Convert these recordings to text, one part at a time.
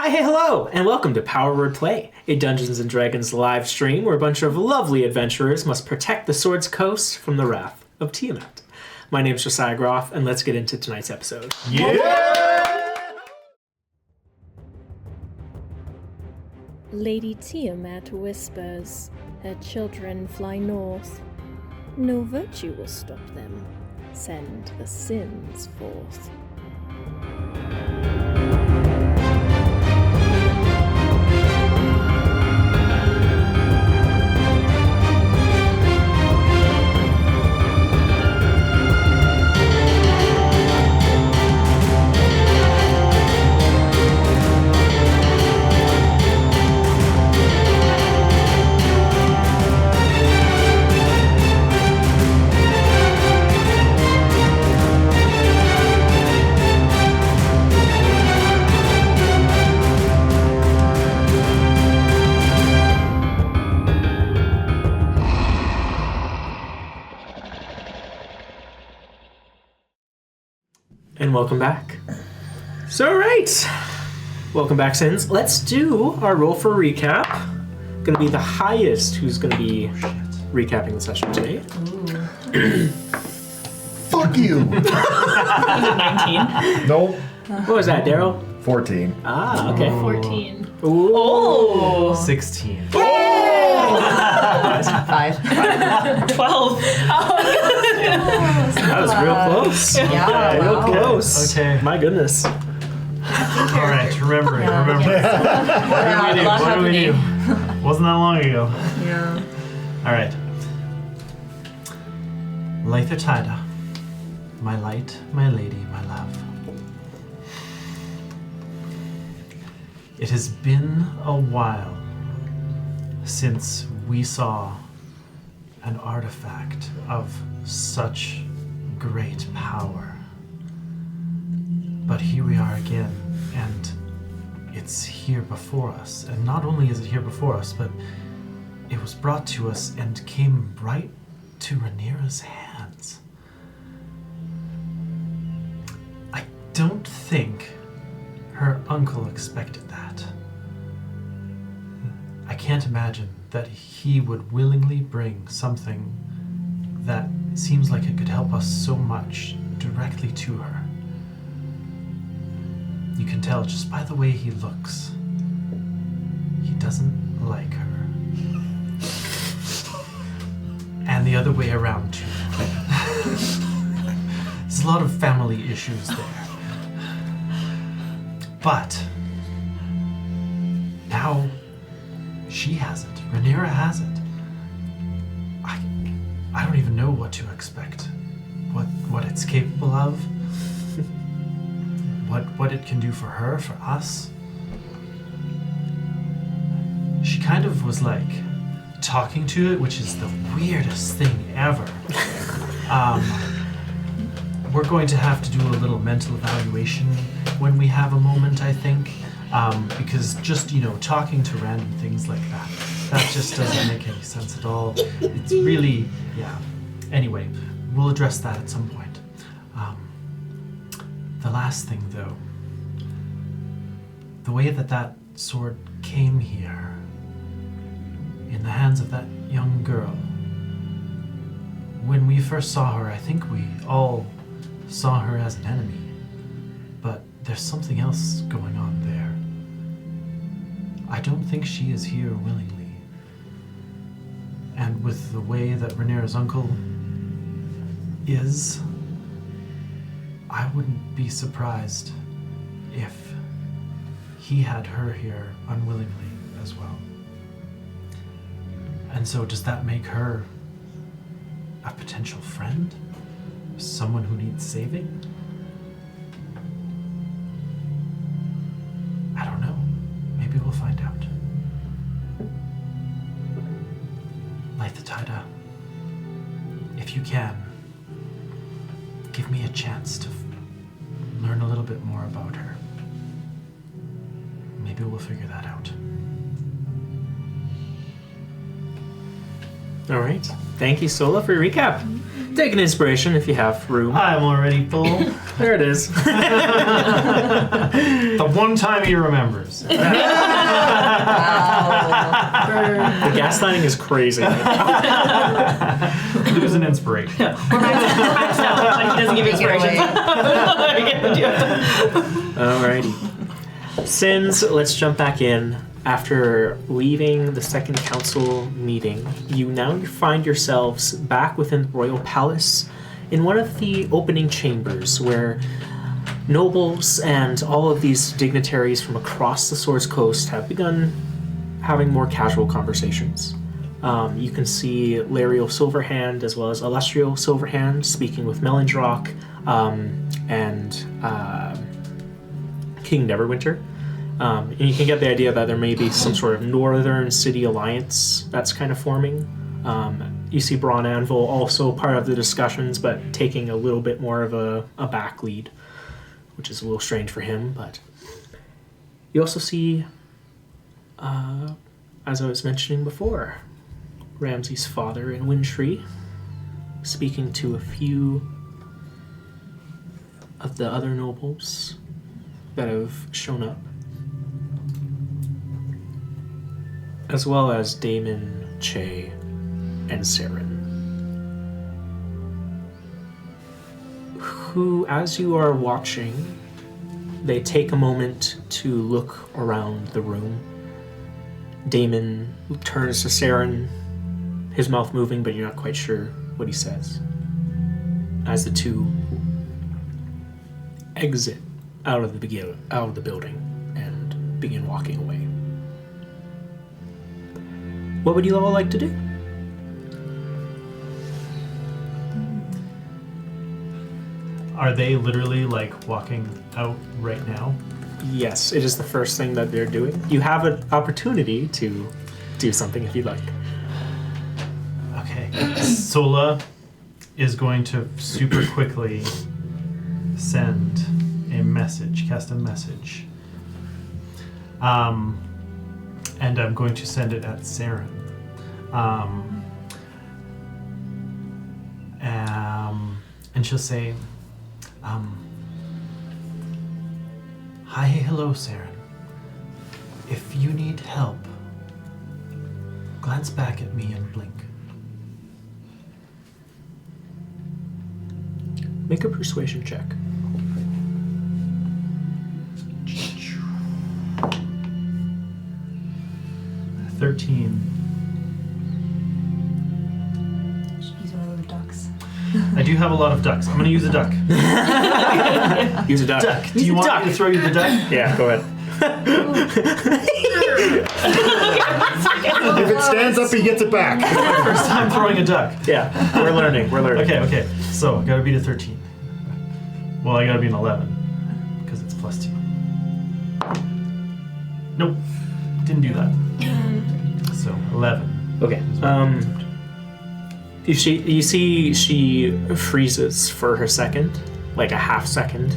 Hi, hey, hello, and welcome to Power Word Play, a Dungeons & Dragons live stream where a bunch of lovely adventurers must protect the Sword's Coast from the wrath of Tiamat. My name is Josiah Groff, and let's get into tonight's episode. Yeah! Lady Tiamat whispers, her children fly north. No virtue will stop them. Send the sins forth. And welcome back. So, right. Welcome back, Sins. Let's do our roll for recap. Going to be the highest who's going to be recapping the session today. Fuck you! 19. Nope. What was that, Darryll? 14. Ah, okay. 14. Ooh. Oh! 16. 5. 12. That was real close. Yeah. Real Wow. close. Okay. My goodness. All right, remembering. Yeah. What do we do? Wasn't that long ago. Yeah. All right. Lythertida, my light, my lady, my love. It has been a while since we saw an artifact of such great power. But here we are again, and it's here before us. And not only is it here before us, but it was brought to us and came right to Rhaenyra's hands. I don't think her uncle expected that. I can't imagine that he would willingly bring something that seems like it could help us so much directly to her. You can tell just by the way he looks. He doesn't like her. And the other way around, too. There's a lot of family issues there. But now she has it. Rhaenyra has it. I don't even know what to expect. What it's capable of. What it can do for her, for us. She kind of was like talking to it, which is the weirdest thing ever. We're going to have to do a little mental evaluation when we have a moment, I think. Because just, talking to random things like that just doesn't make any sense at all. It's really, yeah. Anyway, we'll address that at some point. The last thing, though, the way that sword came here, in the hands of that young girl, when we first saw her, I think we all saw her as an enemy, but there's something else going on there. I don't think she is here willingly. And with the way that Rhaenyra's uncle is, I wouldn't be surprised if he had her here unwillingly as well. And so does that make her a potential friend? Someone who needs saving? I don't know. Maybe we'll find out. Lythertida, if you can, give me a chance to learn a little bit more about her. Maybe we'll figure that out. All right. Thank you, Sola, for your recap. Take an inspiration if you have room. I'm already full. There it is. The one time he remembers. The gaslighting is crazy. Lose an inspiration. We're maxed out, but he doesn't give inspiration. Alrighty. Sins, let's jump back in. After leaving the second council meeting, you now find yourselves back within the royal palace in one of the opening chambers where nobles and all of these dignitaries from across the Swords Coast have begun having more casual conversations. You can see Lariel Silverhand as well as Illustrial Silverhand speaking with Melindrock and King Neverwinter. And you can get the idea that there may be some sort of northern city alliance that's kind of forming. You see Braun Anvil also part of the discussions, but taking a little bit more of a back lead, which is a little strange for him. But you also see, as I was mentioning before, Ramsay's father in Windtree speaking to a few of the other nobles that have shown up, as well as Damon, Che, and Saren, who, as you are watching, they take a moment to look around the room. Damon turns to Saren, his mouth moving, but you're not quite sure what he says, as the two exit out of the building and begin walking away. What would you all like to do? Are they literally like walking out right now? Yes, it is the first thing that they're doing. You have an opportunity to do something if you'd like. Okay. Sola is going to super quickly send a message, cast a message. And I'm going to send it at Saren. And she'll say, hi, hello, Saren. If you need help, glance back at me and blink. Make a persuasion check. 13. He's one of those ducks. I do have a lot of ducks. I'm going to use a duck. Use a duck. Duck. Do you want me to throw you the duck? Yeah, go ahead. If it stands up, he gets it back. First time throwing a duck. Yeah, we're learning. Okay. So I gotta beat a 13. Well, I gotta be an 11 because it's +2. Nope, didn't do that. So 11. Okay. You see she freezes for her second, like a half second.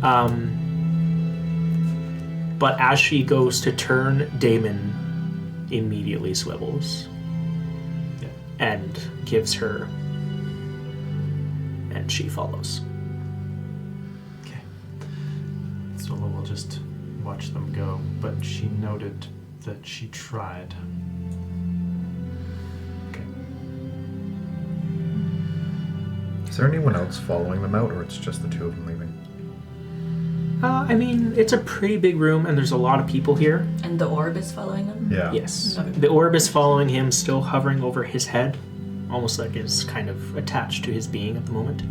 Mm-hmm. But as she goes to turn, Damon immediately swivels and gives her, and she follows. Okay. Sola will just watch them go, but she noted that she tried. Okay. Is there anyone else following them out, or it's just the two of them leaving? I mean, it's a pretty big room, and there's a lot of people here. And the orb is following them? Yeah. Yes. Okay. The orb is following him, still hovering over his head, almost like it's kind of attached to his being at the moment.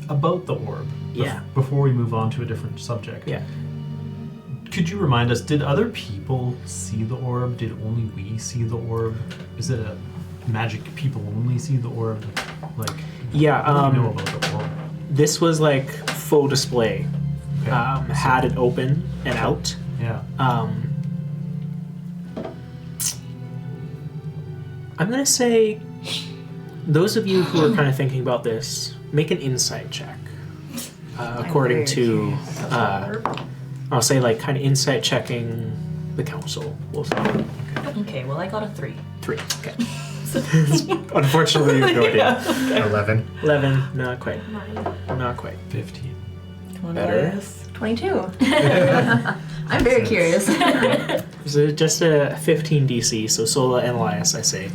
About the orb. Yeah. Before we move on to a different subject. Yeah. Could you remind us, did other people see the orb? Did only we see the orb? Is it a magic people only see the orb? Like, Yeah. what do you know about the orb? This was like full display. Okay. Had it open and out. Yeah. I'm gonna say, those of you who are kind of thinking about this, make an insight check. According to, I'll say like kind of insight checking the council. We'll say. Okay, well I got a 3. 3. Okay. So Unfortunately, you have no idea. 11. 11, not quite. Not quite. 15. Come on, Better. guys. 22. I'm very curious. So just a 15 DC, so Sola and Elias, I say.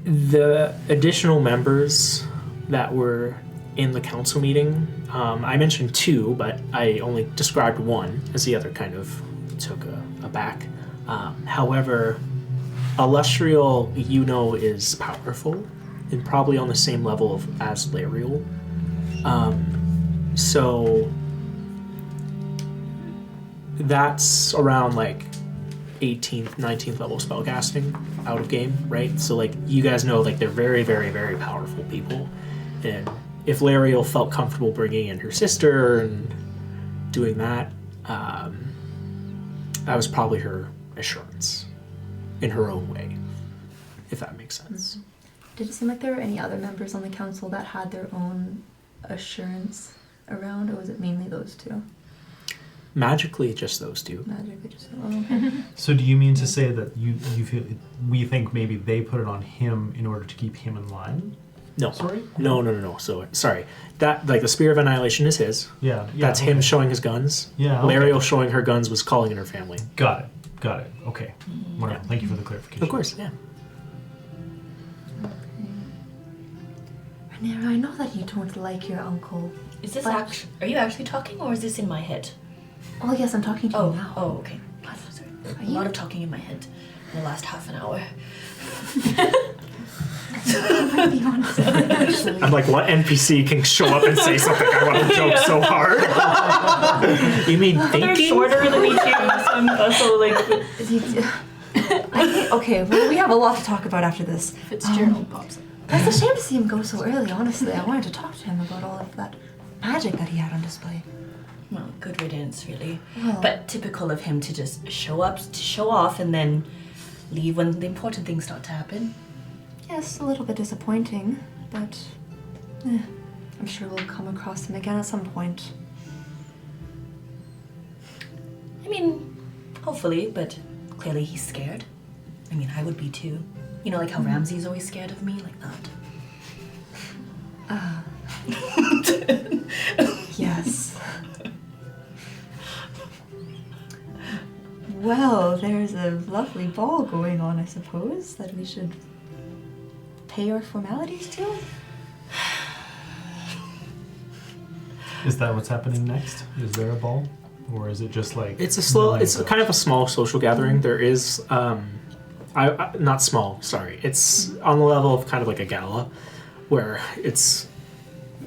The additional members that were in the council meeting, I mentioned 2, but I only described 1, as the other kind of took a back. However, Illustrial, is powerful and probably on the same level as Lariel. So that's around like 18th, 19th level spellcasting out of game, right? So like you guys know like they're very, very, very powerful people. And if Lariel felt comfortable bringing in her sister and doing that, that was probably her assurance in her own way, if that makes sense. Did it seem like there were any other members on the council that had their own assurance around, or was it mainly those two? Magically, just those 2. Magically just okay. So do you mean to say that you feel we think maybe they put it on him in order to keep him in line? No. Sorry? No. So, sorry. That, like, the Spear of Annihilation is his. Yeah. That's him showing his guns. Yeah. Okay. Lariel showing her guns was calling in her family. Got it. Okay. Wonderful. Thank you for the clarification. Of course, yeah. Rhaenyra, I know that you don't like your uncle. Is this But- are you actually talking, or is this in my head? Oh, yes, I'm talking to you now. Oh, okay. Sorry. A lot of talking in my head in the last half an hour. I'm gonna be honest, actually. I'm like, what NPC can show up and say something? I want to joke so hard. You mean They're thinking? shorter than me too, so I'm also like Okay, well, we have a lot to talk about after this. Fitzgerald pops up. It's a shame to see him go so early, honestly. I wanted to talk to him about all of that magic that he had on display. Well, good riddance, really. Well, But typical of him to just show up, to show off, and then leave when the important things start to happen. yes, a little bit disappointing, but I'm sure we'll come across him again at some point. I mean, hopefully, but clearly he's scared. I mean, I would be too. You know, like how Ramsey's always scared of me, like that. Yes. Well, there's a lovely ball going on, I suppose, that we should pay our formalities to. Is that what's happening next? Is there a ball? Or is it just like... It's kind of a small social gathering. There is, not small, sorry. It's on the level of kind of like a gala, where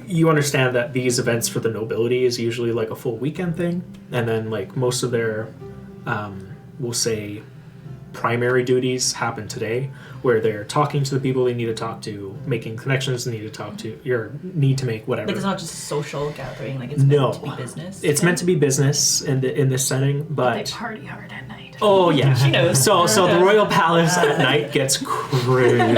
you understand that these events for the nobility is usually like a full weekend thing, and then like most of their, we'll say, primary duties happen today, where they're talking to the people they need to talk to, making connections they need to talk to, need to make whatever. Like it's not just a social gathering, like it's No. meant to be business. It's meant to be business in this setting, They but party hard at night. oh yeah, She knows. So the Royal Palace at night gets crazy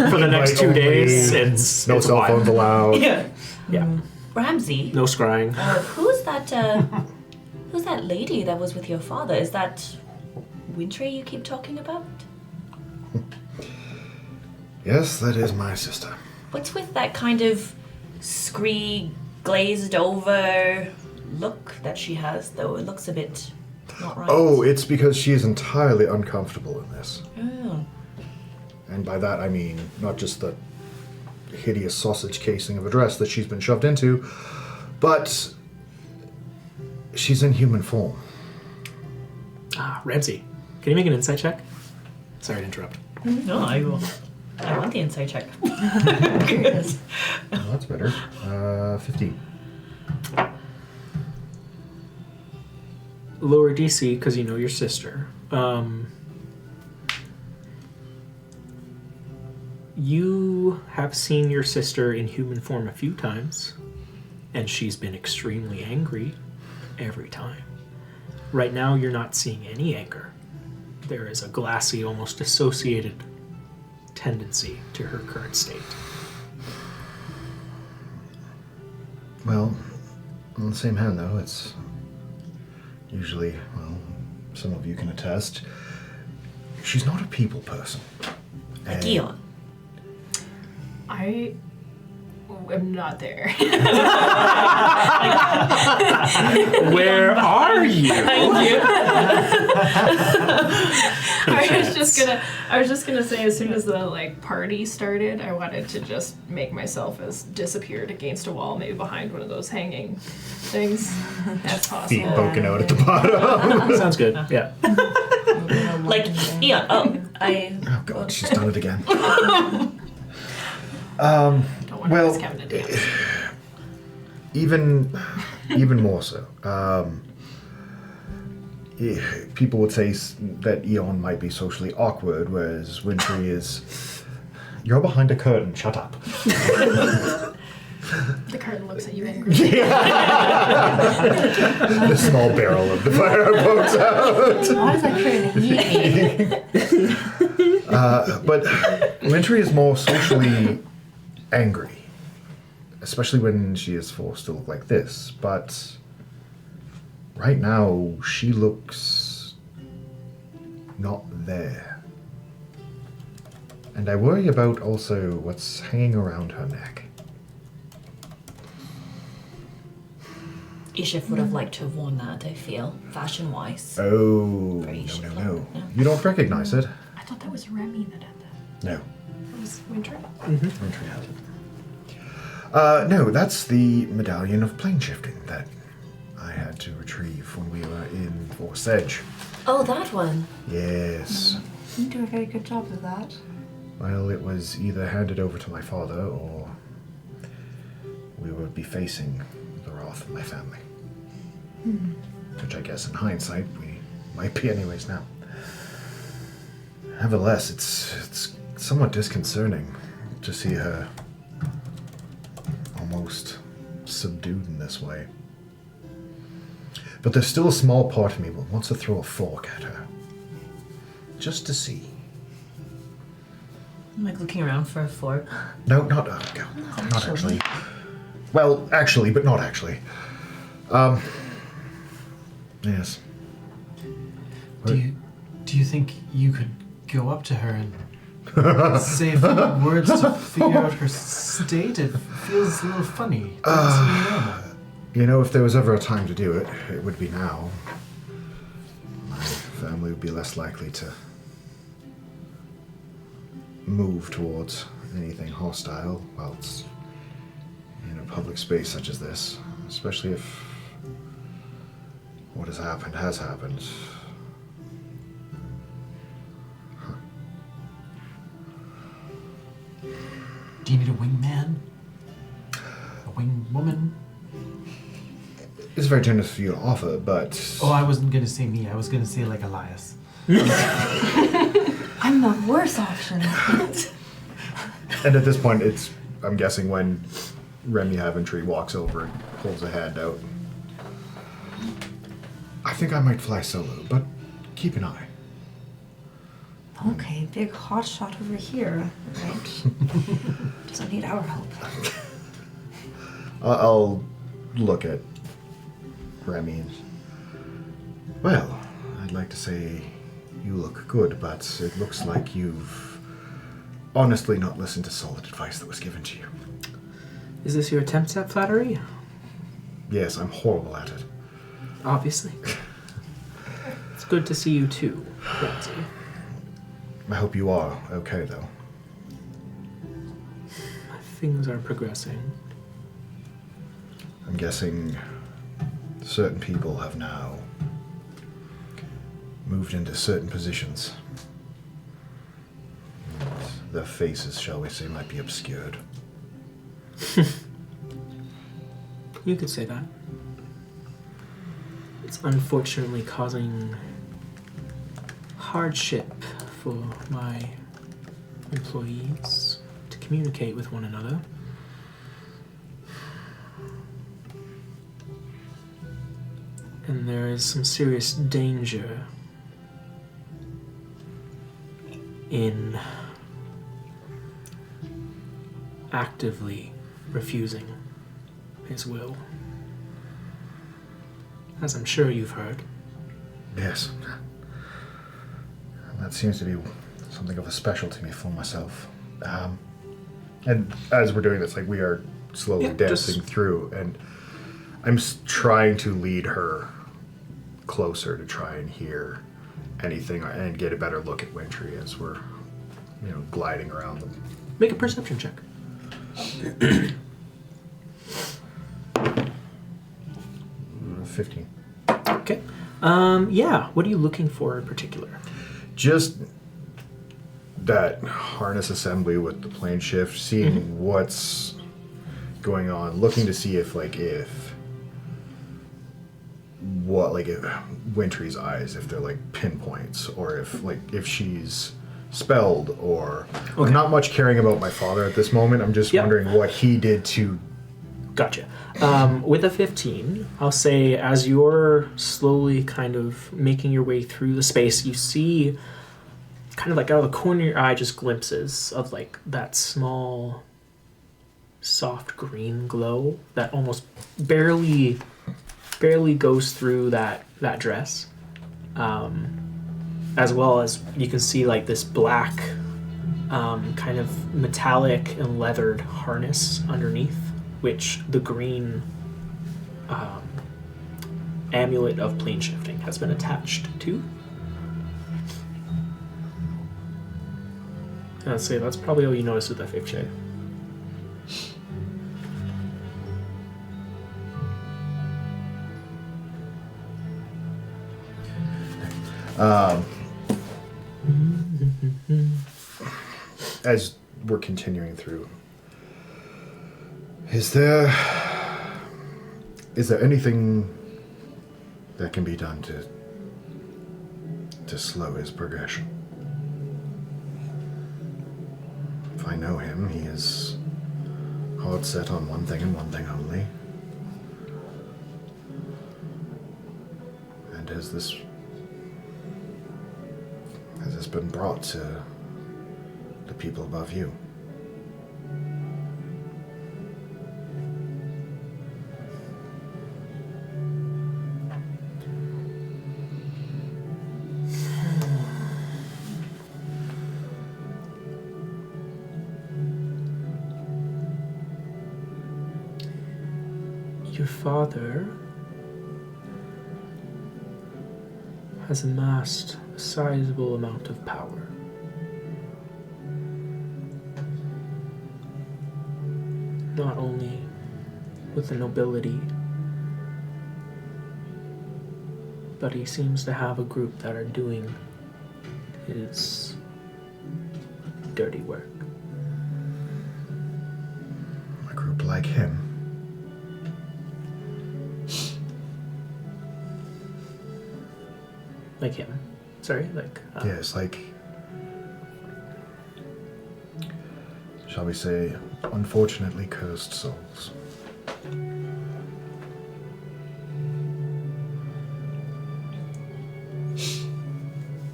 for the next 2 days. It's No it's cell wild. phones allowed. Yeah. Yeah, Ramsey, no scrying. who's that lady that was with your father? Is that Wintry you keep talking about? Yes, that is my sister. What's with that kind of scree, glazed over look that she has, though? It looks a bit not right. Oh, it's because she is entirely uncomfortable in this. Oh. And by that I mean not just the hideous sausage casing of a dress that she's been shoved into, but she's in human form. Ramsey, can you make an insight check? Sorry to interrupt. No, I will. I want the insight check. Curious. Oh, that's better. 15. Lower DC because you know your sister. You have seen your sister in human form a few times, and she's been extremely angry every time. Right now, you're not seeing any anger. There is a glassy, almost dissociated tendency to her current state. Well, on the same hand, though, it's usually, well, some of you can attest, she's not a people person. Like And- Eon. I am not there. Where are you? I was just gonna say, as soon as the party started, I wanted to just make myself as disappeared against a wall, maybe behind one of those hanging things as possible. Feet poking out at the bottom. Sounds good. Yeah. Like Eon. Oh, I. Oh god, she's done it again. Don't want well, to Kevin to dance. even more so. People would say that Eon might be socially awkward, whereas Wintry is. You're behind a curtain. Shut up. The curtain looks at you angrily. The small barrel of the fire pokes out. Why is that trying to eat me? But Wintry is more socially angry, especially when she is forced to look like this. But right now, she looks not there. And I worry about also what's hanging around her neck. Ishif would have liked to have worn that, I feel, fashion-wise. Oh, Very no. shapely. You don't recognize it? I thought that was Remy that had that. No. It was Winter. Wintry has it. No, that's the medallion of plane shifting that I had to retrieve when we were in Force Edge. Oh, that one. Yes. You do a very good job of that. Well, it was either handed over to my father or we would be facing the wrath of my family. Which I guess in hindsight we might be anyways now. Nevertheless, it's somewhat disconcerting to see her almost subdued in this way. But there's still a small part of me that wants to throw a fork at her. Just to see. I'm like looking around for a fork. No, not actually. Well, actually, but not actually. Yes. Do you think you could go up to her and say a few words to figure out her state? It feels a little funny. You know, if there was ever a time to do it, it would be now. My family would be less likely to move towards anything hostile while it's in a public space such as this, especially if what has happened has happened. Do you need a wingman? A wing woman? It's very generous for you to offer, but Oh, I wasn't gonna say me. I was gonna say like Elias. I'm the worst option. and at this point, I'm guessing when Remy Haventry walks over and pulls a hand out. I think I might fly solo, but keep an eye. Okay, big hot shot over here, right? Doesn't need our help. I'll look at Remy and... Well, I'd like to say you look good, but it looks like you've honestly not listened to solid advice that was given to you. Is this your attempt at flattery? Yes, I'm horrible at it. Obviously. It's good to see you too, Kenzie. I hope you are okay, though. Things are progressing. I'm guessing certain people have now moved into certain positions. And their faces, shall we say, might be obscured. You could say that. It's unfortunately causing hardship for my employees to communicate with one another. And there is some serious danger in actively refusing his will. As I'm sure you've heard. Yes, That seems to be something of a specialty for myself. And as we're doing this, like, we are slowly dancing through, and I'm trying to lead her closer to try and hear anything and get a better look at Wintry as we're, gliding around them. Make a perception check. 15. Okay. What are you looking for in particular? Just that harness assembly with the plane shift, seeing what's going on, looking to see if Wintry's eyes, if they're like pinpoints, or if she's spelled, or I'm not much caring about my father at this moment. I'm just wondering what he did to. Gotcha. With a 15, I'll say as you're slowly kind of making your way through the space, you see kind of like out of the corner of your eye just glimpses of like that small soft green glow that almost barely goes through that dress. As well as you can see like this black kind of metallic and leathered harness underneath, which the green amulet of plane shifting has been attached to. And I'd say that's probably all you notice with that 15. As we're continuing through, is there anything that can be done to slow his progression? If I know him, he is hard set on one thing and one thing only. And has this been brought to the people above you? Your father has amassed a sizable amount of power. Not only with the nobility, but he seems to have a group that are doing his dirty work. A group like him? Like him. Sorry, like... Yes, like... Shall we say, unfortunately cursed souls.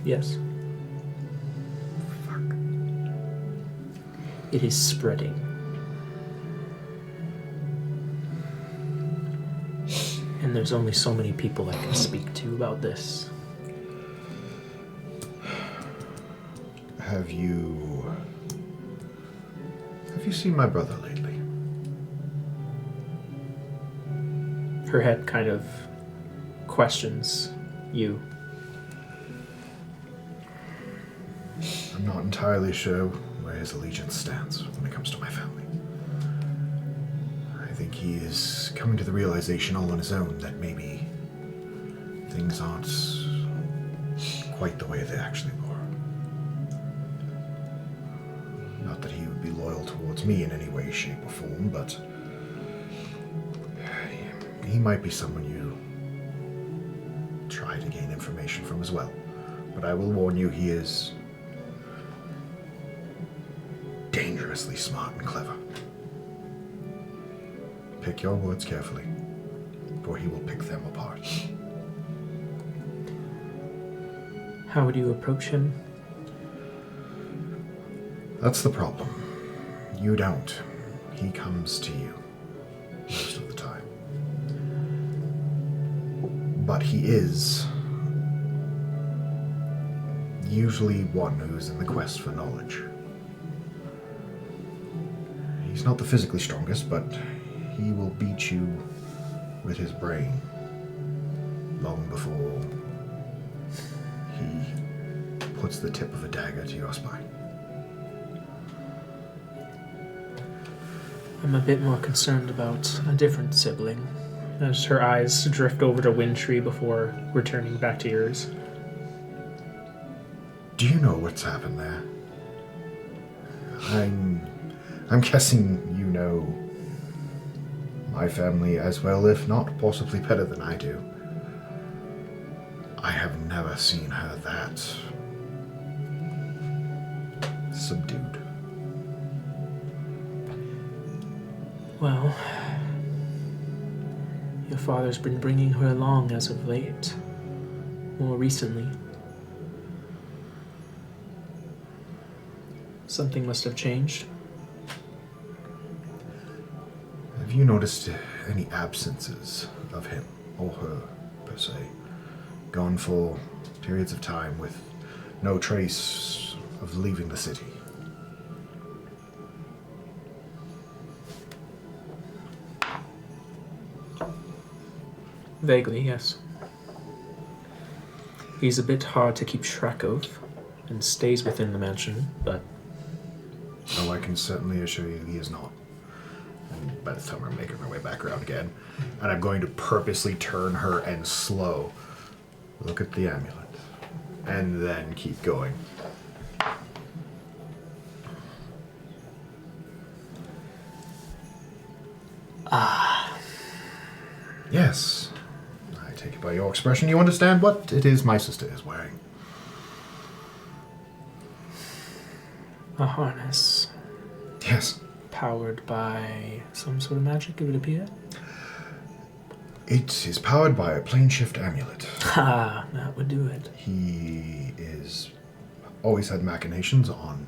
Yes. Fuck. It is spreading. And there's only so many people I can speak to about this. Have you seen my brother lately? Her head kind of questions you. I'm not entirely sure where his allegiance stands when it comes to my family. I think he is coming to the realization all on his own that maybe things aren't quite the way they actually were. Not that he would be loyal towards me in any way, shape, or form, but he might be someone you try to gain information from as well. But I will warn you, he is dangerously smart and clever. Pick your words carefully, for he will pick them apart. How would you approach him? That's the problem. You don't. He comes to you most of the time. But he is usually one who's in the quest for knowledge. He's not the physically strongest, but he will beat you with his brain long before he puts the tip of a dagger to your spine. I'm a bit more concerned about a different sibling. As her eyes drift over to Windtree before returning back to yours. Do you know what's happened there? I'm guessing you know my family as well, if not possibly better than I do. I have never seen her that subdued. Well, your father's been bringing her along as of late. More recently. Something must have changed. Have you noticed any absences of him or her, per se? Gone for periods of time with no trace of leaving the city? Vaguely, yes. He's a bit hard to keep track of, and stays within the mansion, but... Oh, I can certainly assure you he is not. And by the time I'm making my way back around again, and I'm going to purposely turn her and slow. Look at the amulet. And then keep going. Yes. I take it by your expression you understand what it is my sister is wearing. A harness. Yes. Powered by some sort of magic, it would appear. It is powered by a plane shift amulet. Ha, that would do it. He is always had machinations on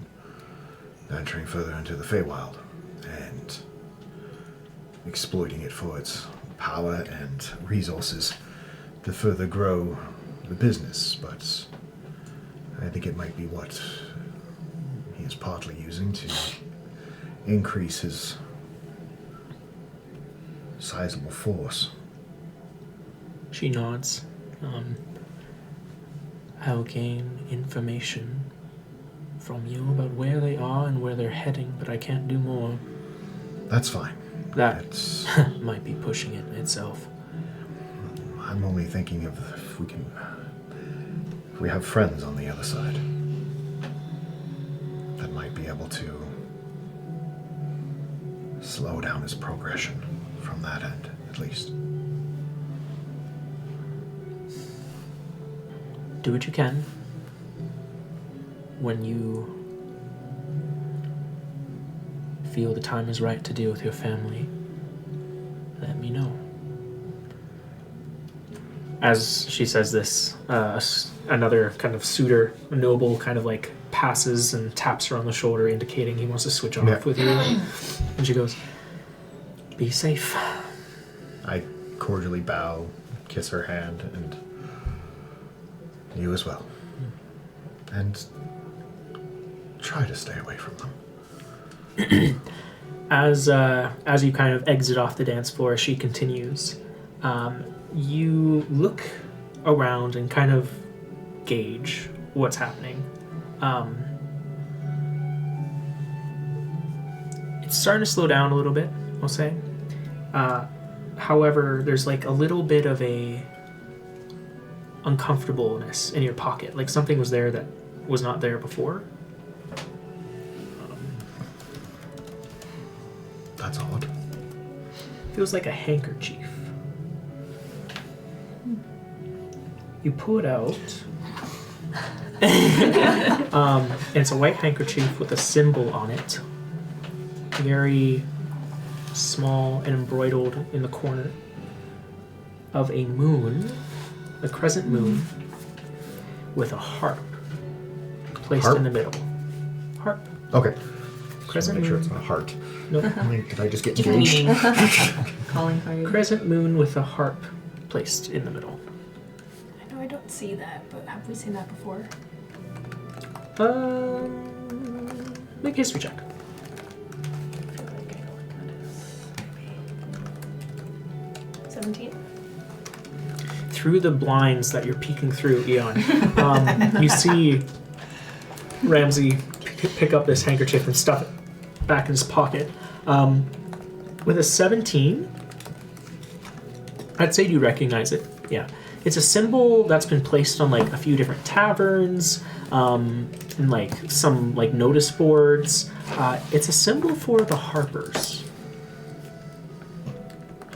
venturing further into the Feywild and exploiting it for its power and resources to further grow the business, but I think it might be what he is partly using to increase his sizable force. She nods. I'll gain information from you about where they are and where they're heading, but I can't do more. That's fine. That might be pushing it itself. I'm only thinking of if we have friends on the other side that might be able to slow down his progression from that end, at least. Do what you can. When you feel the time is right to deal with your family, let me know. As she says this, another kind of suitor, a noble, kind of like passes and taps her on the shoulder, indicating he wants to switch off with you. And she goes, "Be safe." I cordially bow, kiss her hand, and you as well. And try to stay away from them. As you kind of exit off the dance floor, she continues. You look around and kind of gauge what's happening. It's starting to slow down a little bit, I'll say. However, there's like a little bit of a uncomfortableness in your pocket. Like something was there that was not there before. That's odd. Feels like a handkerchief. You pull it out. It's a white handkerchief with a symbol on it. Very small and embroidered in the corner of a moon, a crescent moon, with a harp placed in the middle. Harp. Okay. Crescent Make moon. sure it's not a heart. Nope. Did I just get Different engaged? meaning. Calling party. Crescent moon with a harp placed in the middle. I know I don't see that, but have we seen that before? Make a history check. I feel like I know what that is. 17. Through the blinds that you're peeking through, Eon, you see Ramsey pick up this handkerchief and stuff it back in his pocket. With a 17, I'd say you recognize it. Yeah. It's a symbol that's been placed on like a few different taverns, and like some like notice boards. It's a symbol for the Harpers.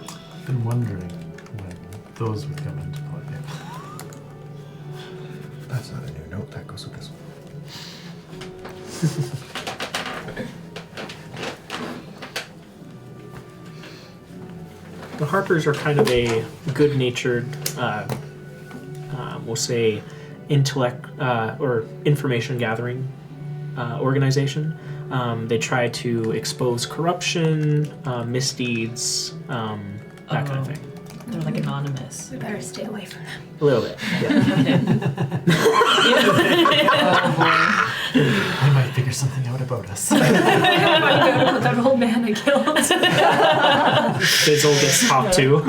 I've been wondering when those would come into play. That's not a new note. That goes with this one. The Harpers are kind of a good-natured, we'll say, intellect or information-gathering organization. They try to expose corruption, misdeeds, that kind of thing. They're like anonymous. We better stay away from them. A little bit, yeah. I might figure something out about us. That old man I killed. Fizzle gets top 2.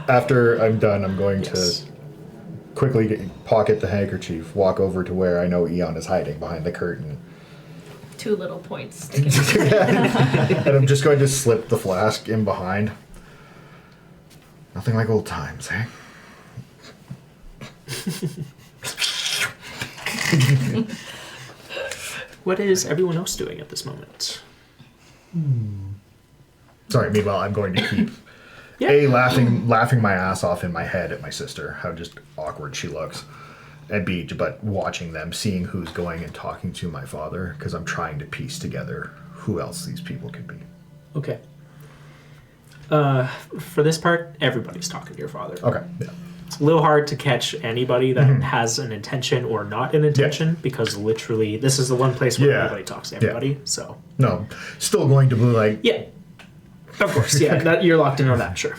After I'm done, I'm going Yes. to quickly pocket the handkerchief, walk over to where I know Eon is hiding behind the curtain. 2 little points sticking. And I'm just going to slip the flask in behind. Nothing like old times, eh? What is everyone else doing at this moment? Sorry, meanwhile, I'm going to keep Yeah. laughing my ass off in my head at my sister, how just awkward she looks. And B, but watching them, seeing who's going and talking to my father, because I'm trying to piece together who else these people could be. Okay. For this part, everybody's talking to your father. Okay, yeah. It's a little hard to catch anybody that has an intention or not an intention because literally this is the one place where Yeah. everybody talks to everybody. So No, still going to be like, yeah, of course, yeah, that you're locked in on that, sure.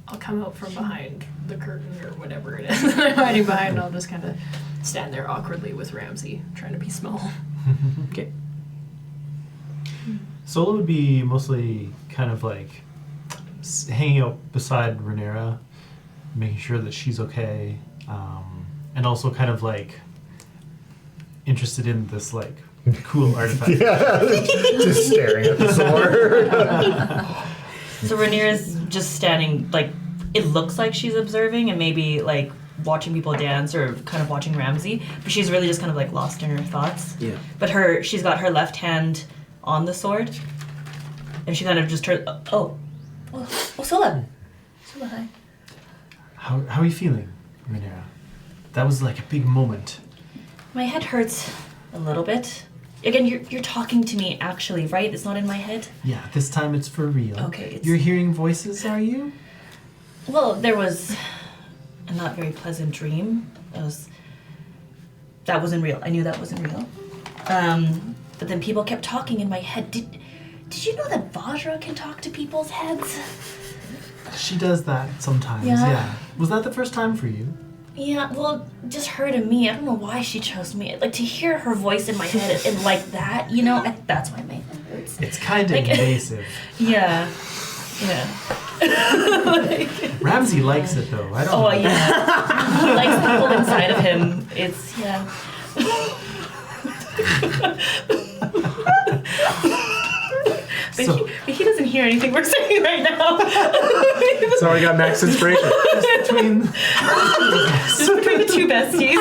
I'll come out from behind the curtain or whatever it is that I'm hiding behind, and I'll just kind of stand there awkwardly with Ramsey, trying to be small. Okay. Solo would be mostly kind of like hanging out beside Rhaenyra, making sure that she's okay, and also kind of like interested in this like cool artifact. just staring at the sword. So Rhaenyra's just standing, like, it looks like she's observing and maybe, like, watching people dance or kind of watching Ramsey, but she's really just kind of, like, lost in her thoughts. Yeah. But she's got her left hand on the sword, and she kind of just turned, oh, Sola. Sola, hi. How are you feeling, Rhaenyra? That was like a big moment. My head hurts a little bit. Again, you're talking to me, actually, right? It's not in my head? Yeah, this time it's for real. Okay, You're hearing voices, are you? Well, there was a not very pleasant dream. That wasn't real. I knew that wasn't real. But then people kept talking in my head. Did you know that Vajra can talk to people's heads? She does that sometimes, Yeah. yeah. Was that the first time for you? Yeah, well, just her to me. I don't know why she chose me. Like, to hear her voice in my head and like that, you know, that's why my head hurts. It's kind of Like- invasive. Yeah. Yeah. Ramsey likes it though. I don't Oh, know. yeah. He likes people inside of him. It's, yeah. But, So- he doesn't hear anything we're saying right now. So I got max inspiration. Between Just between the two besties.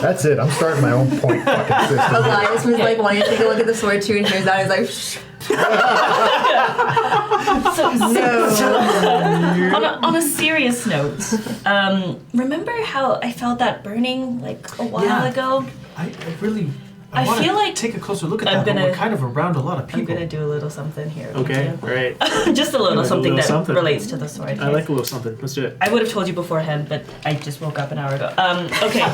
That's it. I'm starting my own point fucking system. Elias was like wanting to take a look at the sword too, and hears that. He's like, shh. On a serious note, remember how I felt that burning like a while Yeah. ago? I really I wanna feel like take a closer look at I'm that, but gonna- we're kind of around a lot of I'm people. gonna do a little something here. Okay, too. all right. Just a little Gonna do a something little that something. relates to the sword. I like a little something. Let's do it. I would have told you beforehand, but I just woke up an hour ago. Okay,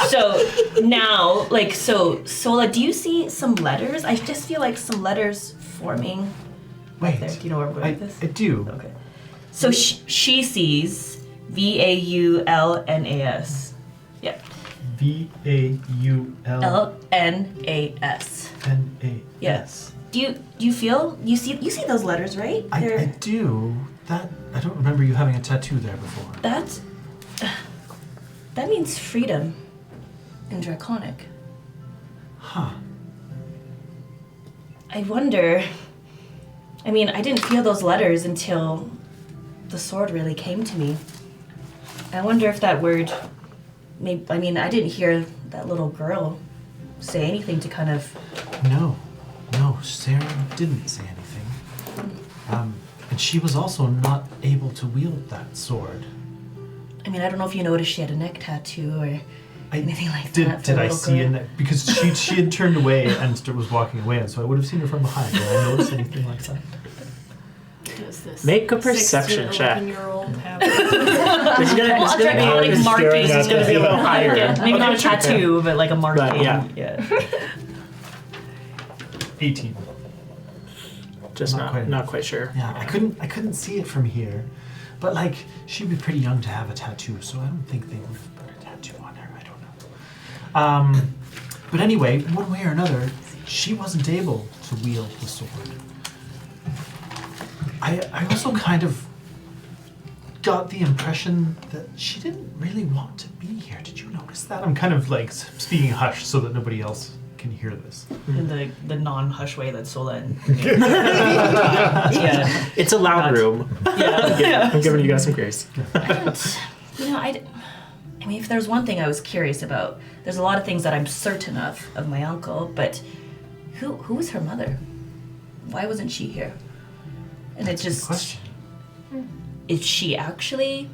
so now, like, so Sola, do you see some letters? I just feel like some letters forming. Wait, There. Do you know where I'm going with this? I do. Okay. So she sees VAULNAS. Yeah. Vaulnas. LNAS. Yes. Do you feel you see those letters, right? I do. That I don't remember you having a tattoo there before. That means freedom in Draconic. Huh. I wonder. I mean, I didn't feel those letters until the sword really came to me. I wonder if that word. I didn't hear that little girl say anything to kind of. No, Sarah didn't say anything. And she was also not able to wield that sword. I mean, I don't know if you noticed she had a neck tattoo or anything like that. Did I see a neck? Because she had turned away and was walking away, and so I would have seen her from behind. Did I notice anything like that? Does this Make a perception 6 to check. 11-year-old have It's gonna be Draconic markings is going to be a little higher. higher. Maybe not a tattoo, but like a marking. But, yeah. 18. Just Not quite. not quite sure. Yeah, I couldn't see it from here, but like she'd be pretty young to have a tattoo, so I don't think they would have put a tattoo on her. I don't know. But anyway, one way or another, she wasn't able to wield the sword. I also kind of got the impression that she didn't really want to be here. Did you notice that? I'm kind of like speaking hush so that nobody else can hear this. In the non-hush way that Sola yeah. It's a loud room. Yeah. I'm giving you guys some grace. I mean, if there's one thing I was curious about, there's a lot of things that I'm certain of my uncle, but who was her mother? Why wasn't she here? And That's it a good just question. is she actually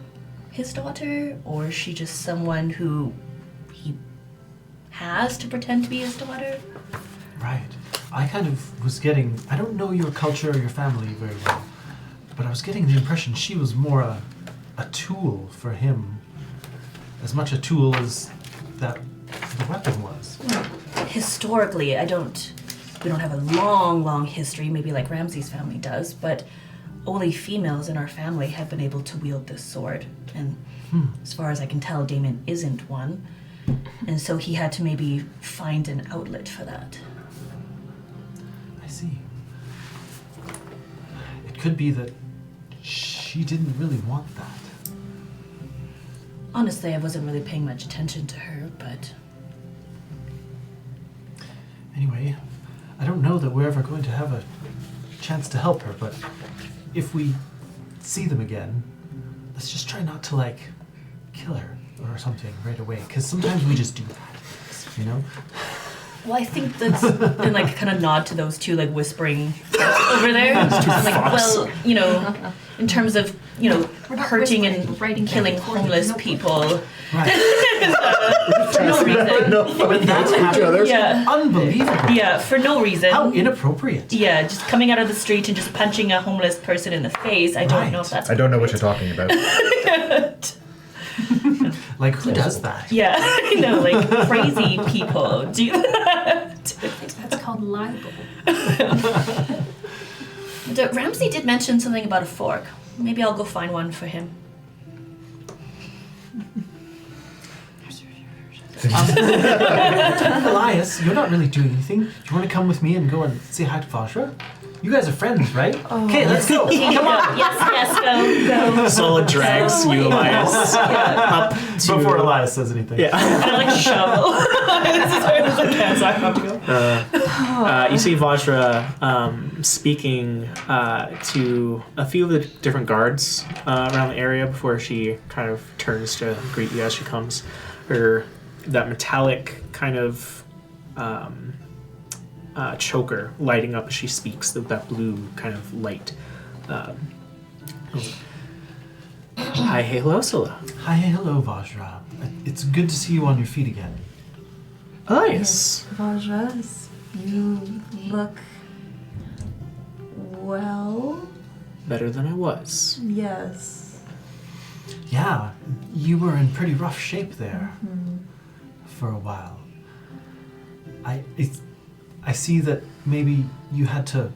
his daughter, or is she just someone who he has to pretend to be his daughter? Right. I kind of was getting, I don't know your culture or your family very well, but I was getting the impression she was more a tool for him, as much a tool as that the weapon was. Historically, we don't have a long history, maybe like Ramsay's family does, but only females in our family have been able to wield this sword. And as far as I can tell, Damon isn't one. And so he had to maybe find an outlet for that. I see. It could be that she didn't really want that. Honestly, I wasn't really paying much attention to her, but Anyway, I don't know that we're ever going to have a chance to help her, but if we see them again, let's just try not to, like, kill her or something right away, because sometimes we just do that, you know? well, I think that's and like kind of nod to those two like whispering over there. I'm like, well, in terms of hurting and killing homeless people. Right. For no reason. When that's happened, Yeah. unbelievable. Yeah, for no reason. How inappropriate. Yeah, just coming out of the street and just punching a homeless person in the face. I don't know if that's. I don't know what you're talking about. Like, who does that? Yeah, I know, like crazy people do that. That's called libel. Ramsay did mention something about a fork. Maybe I'll go find one for him. Elias, you're not really doing anything. Do you want to come with me and go and say hi to Vajra? You guys are friends, right? Okay, let's go. Come on. Yes, go. Sola drags you, Elias, up to... Before Elias says anything. Yeah. And I like shovel. This is where the cats I have to go. You see Vajra speaking to a few of the different guards around the area before she kind of turns to greet you as she comes. That metallic kind of choker lighting up as she speaks, that blue kind of light. Hi, hello, Sola. Hi, hello, Vajra. It's good to see you on your feet again. Elias. Vajra, you look well. Better than I was. Yes. Yeah, you were in pretty rough shape there for a while. I see that maybe you had to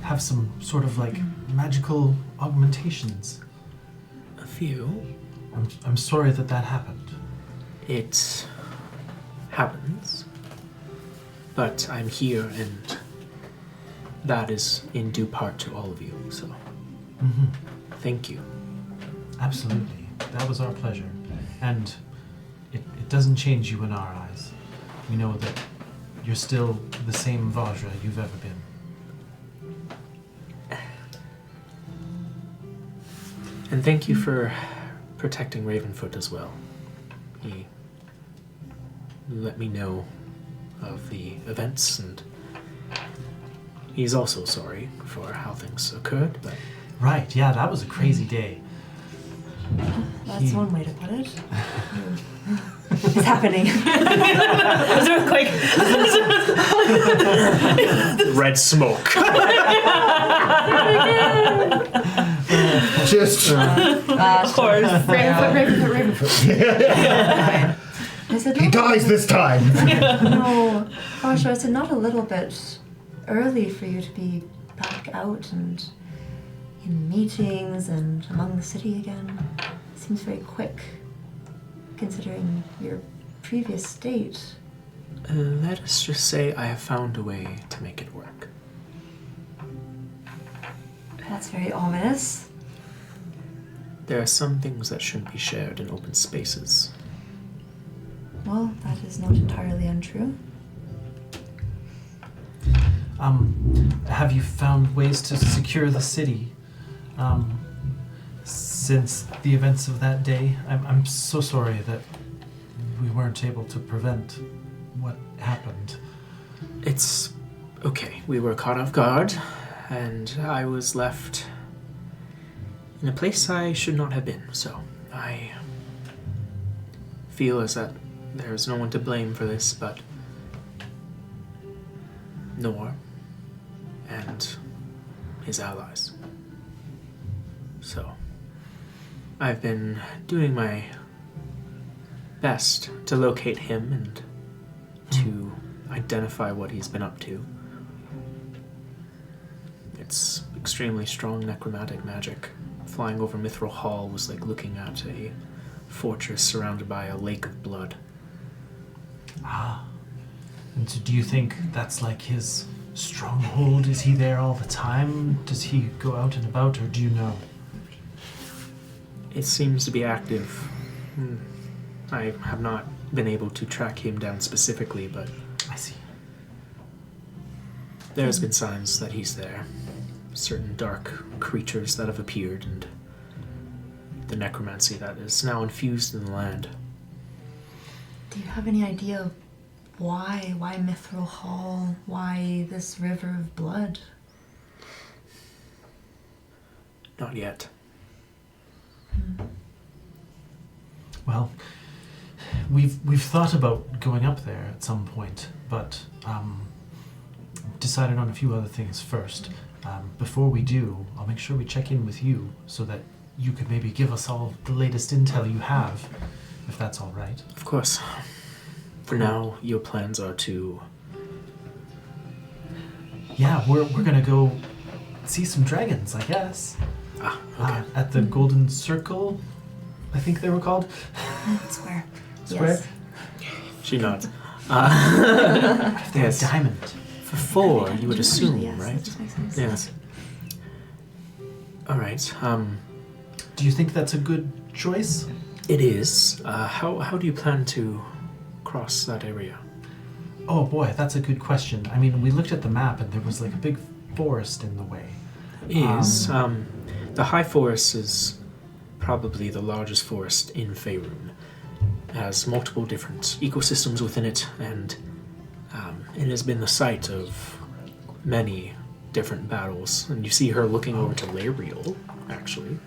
have some sort of like magical augmentations. A few. I'm sorry that happened. It happens, but I'm here, and that is in due part to all of you, so thank you. Absolutely. That was our pleasure. And it doesn't change you in our eyes. We know that you're still the same Vajra you've ever been. And thank you for protecting Ravenfoot as well. He let me know of the events, and he's also sorry for how things occurred, but... Right, yeah, that was a crazy day. That's one way to put it. It's happening. There's an earthquake. Red smoke. Just Of course. Ravenfoot. Is it he not- dies this time. No. Gosh, is it not a little bit early for you to be back out and in meetings and among the city again? Seems very quick, considering your previous state. Let us just say I have found a way to make it work. That's very ominous. There are some things that shouldn't be shared in open spaces. Well, that is not entirely untrue. Have you found ways to secure the city since the events of that day? I'm so sorry that we weren't able to prevent what happened. It's okay. We were caught off guard, and I was left in a place I should not have been, so I feel as that there's no one to blame for this but Nor and his allies. So, I've been doing my best to locate him and to identify what he's been up to. It's extremely strong necromantic magic. Flying over Mithril Hall was like looking at a fortress surrounded by a lake of blood. And so do you think that's like his stronghold? Is he there all the time? Does he go out and about, or do you know? It seems to be active. I have not been able to track him down specifically, but I see. there's been signs that he's there. Certain dark creatures that have appeared, and the necromancy that is now infused in the land. Do you have any idea of why Mithril Hall? Why this river of blood? Not yet. Well, we've thought about going up there at some point, but decided on a few other things first. Before we do, I'll make sure we check in with you so that you could maybe give us all the latest intel you have, if that's all right. Of course. For now, your plans are to... Yeah, we're gonna go see some dragons, I guess. Okay. At the Golden Circle, I think they were called. Square. Square? Yes. She nods. If they Yes. had diamond. For 4, you would assume, Yes, that right? just makes sense. Yes. All right. Do you think that's a good choice? It is. How do you plan to cross that area? Oh boy, that's a good question. I mean, we looked at the map and there was like a big forest in the way. Is the High Forest is probably the largest forest in Faerun. It has multiple different ecosystems within it, and it has been the site of many different battles. And you see her looking over to Darryll, actually,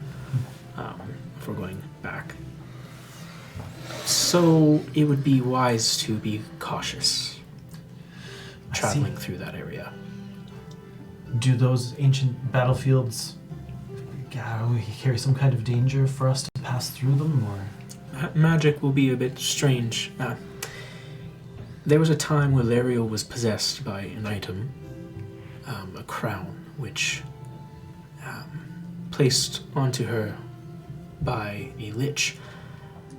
if we're going back. So it would be wise to be cautious traveling through that area. Do those ancient battlefields carry some kind of danger for us to pass through them, or? Magic will be a bit strange. There was a time where Darryll was possessed by an item, a crown, which placed onto her by a lich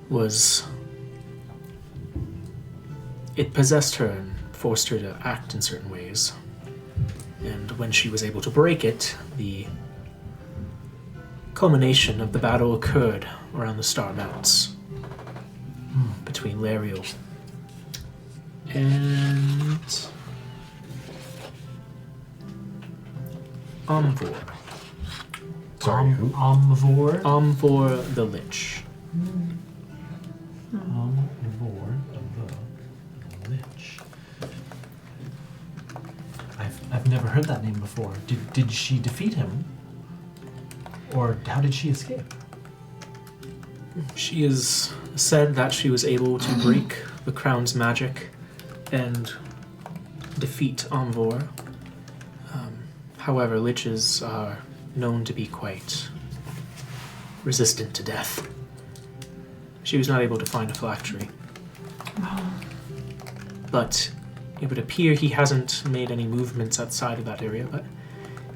was it possessed her and forced her to act in certain ways. And when she was able to break it, the culmination of the battle occurred around the Star Mounts between Lariel and Omvor. Sorry, who? Omvor? Omvor the Lich. Omvor the Lich. I've never heard that name before. Did she defeat him? Or how did she escape? She is said that she was able to break the crown's magic and defeat Omvor. However, liches are known to be quite resistant to death. She was not able to find a phylactery. But it would appear he hasn't made any movements outside of that area, but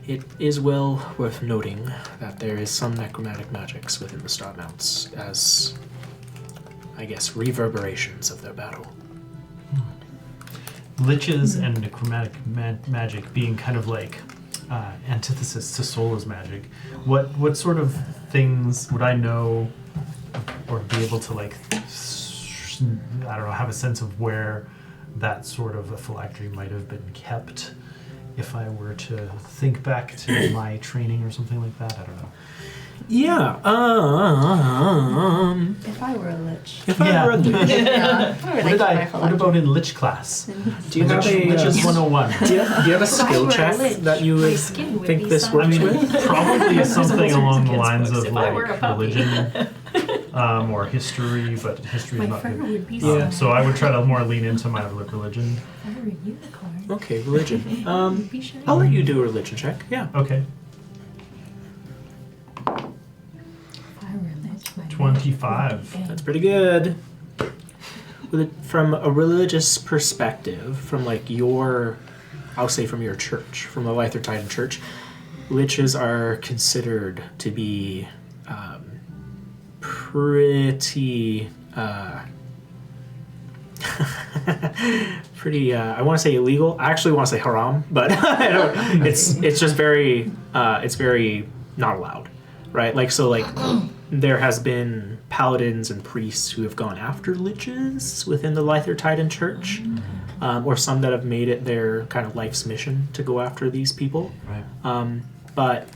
it is well worth noting that there is some necromantic magics within the Star Mounts as, I guess, reverberations of their battle. Liches and necromantic magic being kind of like antithesis to Sola's magic. What sort of things would I know or be able to like, I don't know, have a sense of where that sort of a phylactery might have been kept if I were to think back to my training or something like that? I don't know. Yeah. If I were a lich. If I were a lich. Yeah. What about in Lich class? Do you have a Liches 101. do you have a skill check that you would skin would think be this sun. works I mean, with? probably something along the lines of If I were a like puppy. religion or history, but history is My not fur good. would be Yeah. sun. So I would try to more lean into my religion. If I were a unicorn. Okay, religion. I'd be shy. I'll let you do a religion check. Yeah. Okay. If I were a lich, my 25. That's pretty good. From a religious perspective, from like your, I'll say from your church, from the Lyther Titan Church, liches are considered to be pretty, pretty. I want to say illegal. I actually want to say haram, but I don't. It's just very. It's very not allowed, right? Like so, like. There has been paladins and priests who have gone after liches within the Lyther Titan Church, or some that have made it their kind of life's mission to go after these people. Right. But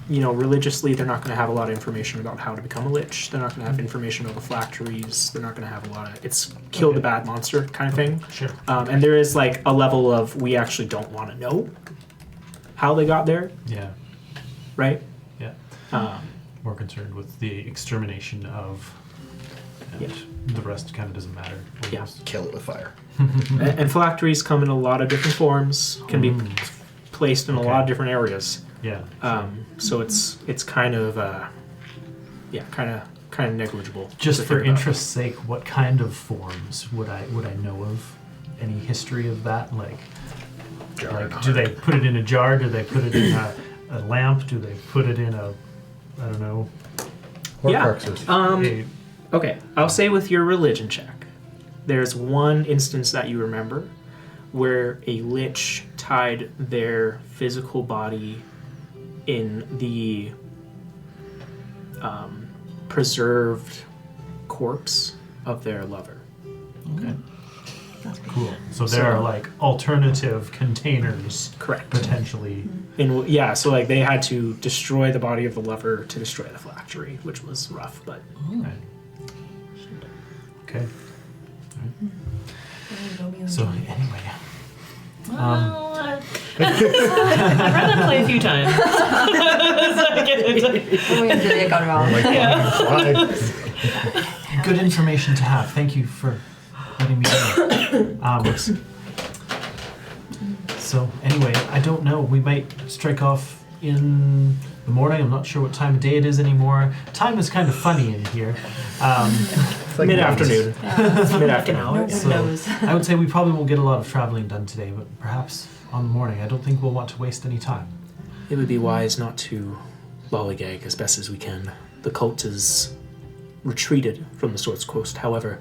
you know, religiously, they're not going to have a lot of information about how to become a lich. They're not going to have information about the phylacteries. They're not going to have a lot of it's kill the bad monster kind of thing. Sure. And there is like a level of we actually don't want to know how they got there, Yeah. right? Yeah. Um, More concerned with the extermination of, and the rest kind of doesn't matter. Yeah. almost. Kill it with fire. and phylacteries come in a lot of different forms, can be placed in a lot of different areas. Yeah. So it's kind of kind of negligible. Just to for think about. interest's sake, what kind of forms would I know of? Any history of that? Like do they put it in a jar? Do they put it in a lamp? Do they put it in a, I don't know. Horcruxes. Okay, I'll say with your religion check, there's one instance that you remember where a lich tied their physical body in the preserved corpse of their lover. Okay. Cool. So there are like alternative containers, Correct. potentially. So like they had to destroy the body of the lover to destroy the phylactery, which was rough, but Right. Okay. So anyway, Well, I've read that play a few times. So I get it. Oh, yeah, Julia got it wrong. good information to have. Thank you for letting me know. So anyway, I don't know. We might strike off in the morning. I'm not sure what time of day it is anymore. Time is kind of funny in here. Like mid-afternoon. Mid-afternoon. No one So knows. I would say we probably won't get a lot of traveling done today, but perhaps on the morning. I don't think we'll want to waste any time. It would be wise not to lollygag as best as we can. The cult is retreated from the Swords Coast. However,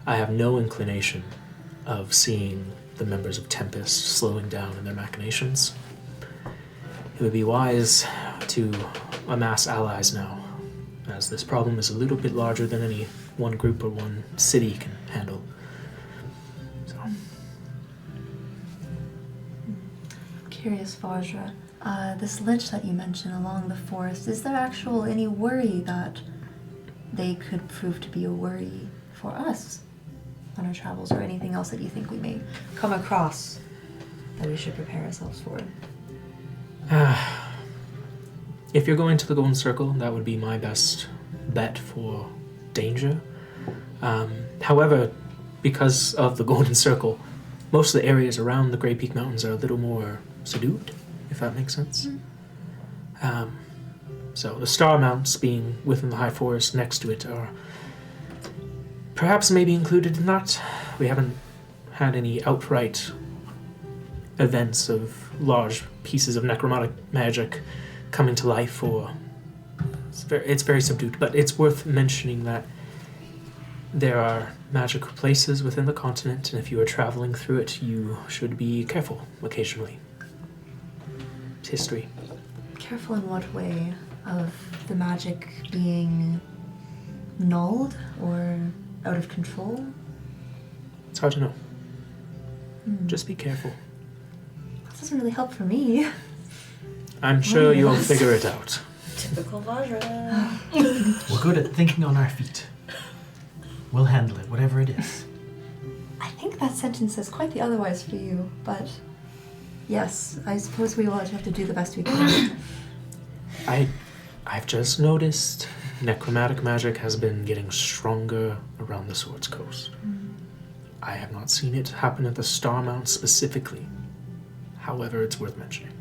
I have no inclination of seeing the members of Tempest slowing down in their machinations. It would be wise to amass allies now, as this problem is a little bit larger than any one group or one city can handle. So. Curious, Vajra. This lich that you mentioned along the forest, is there any worry that they could prove to be a worry for us on our travels, or anything else that you think we may come across that we should prepare ourselves for? If you're going to the Golden Circle, that would be my best bet for danger. However, because of the Golden Circle, most of the areas around the Grey Peak Mountains are a little more subdued, if that makes sense. So the Star Mounts being within the High Forest next to it are perhaps maybe included in that. We haven't had any outright events of large pieces of necromantic magic coming to life, or it's very subdued, but it's worth mentioning that there are magical places within the continent, and if you are traveling through it, you should be careful occasionally. It's history. Careful in what way? Of the magic being nulled or out of control? It's hard to know. Just be careful. That doesn't really help for me. I'm sure you'll figure it out. Typical Vajra. We're good at thinking on our feet. We'll handle it, whatever it is. I think that sentence says quite the otherwise for you, but yes, I suppose we will have to do the best we can. I've just noticed necromantic magic has been getting stronger around the Swords Coast. I have not seen it happen at the Star Mount specifically. However, it's worth mentioning.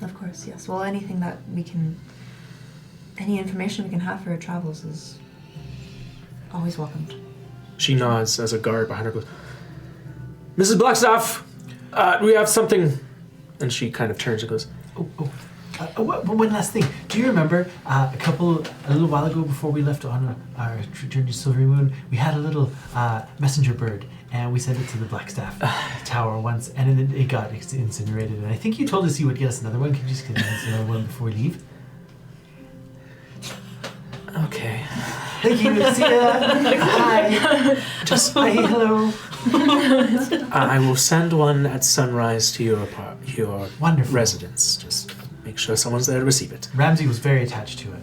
Of course, yes. Well, anything that we can, any information we can have for our travels is always welcomed. She nods as a guard behind her goes, Mrs. Blackstaff, we have something. And she kind of turns and goes, One last thing. Do you remember a little while ago before we left on our journey to Silvery Moon, we had a little messenger bird, and we sent it to the Blackstaff Tower once, and then it got incinerated. And I think you told us you would get us another one. Can you just get us another one before we leave? Okay. Thank you. See ya. Hi. Just Hi. Hello. I will send one at sunrise to your Wonderful. residence. Just make sure someone's there to receive it. Ramsey was very attached to it.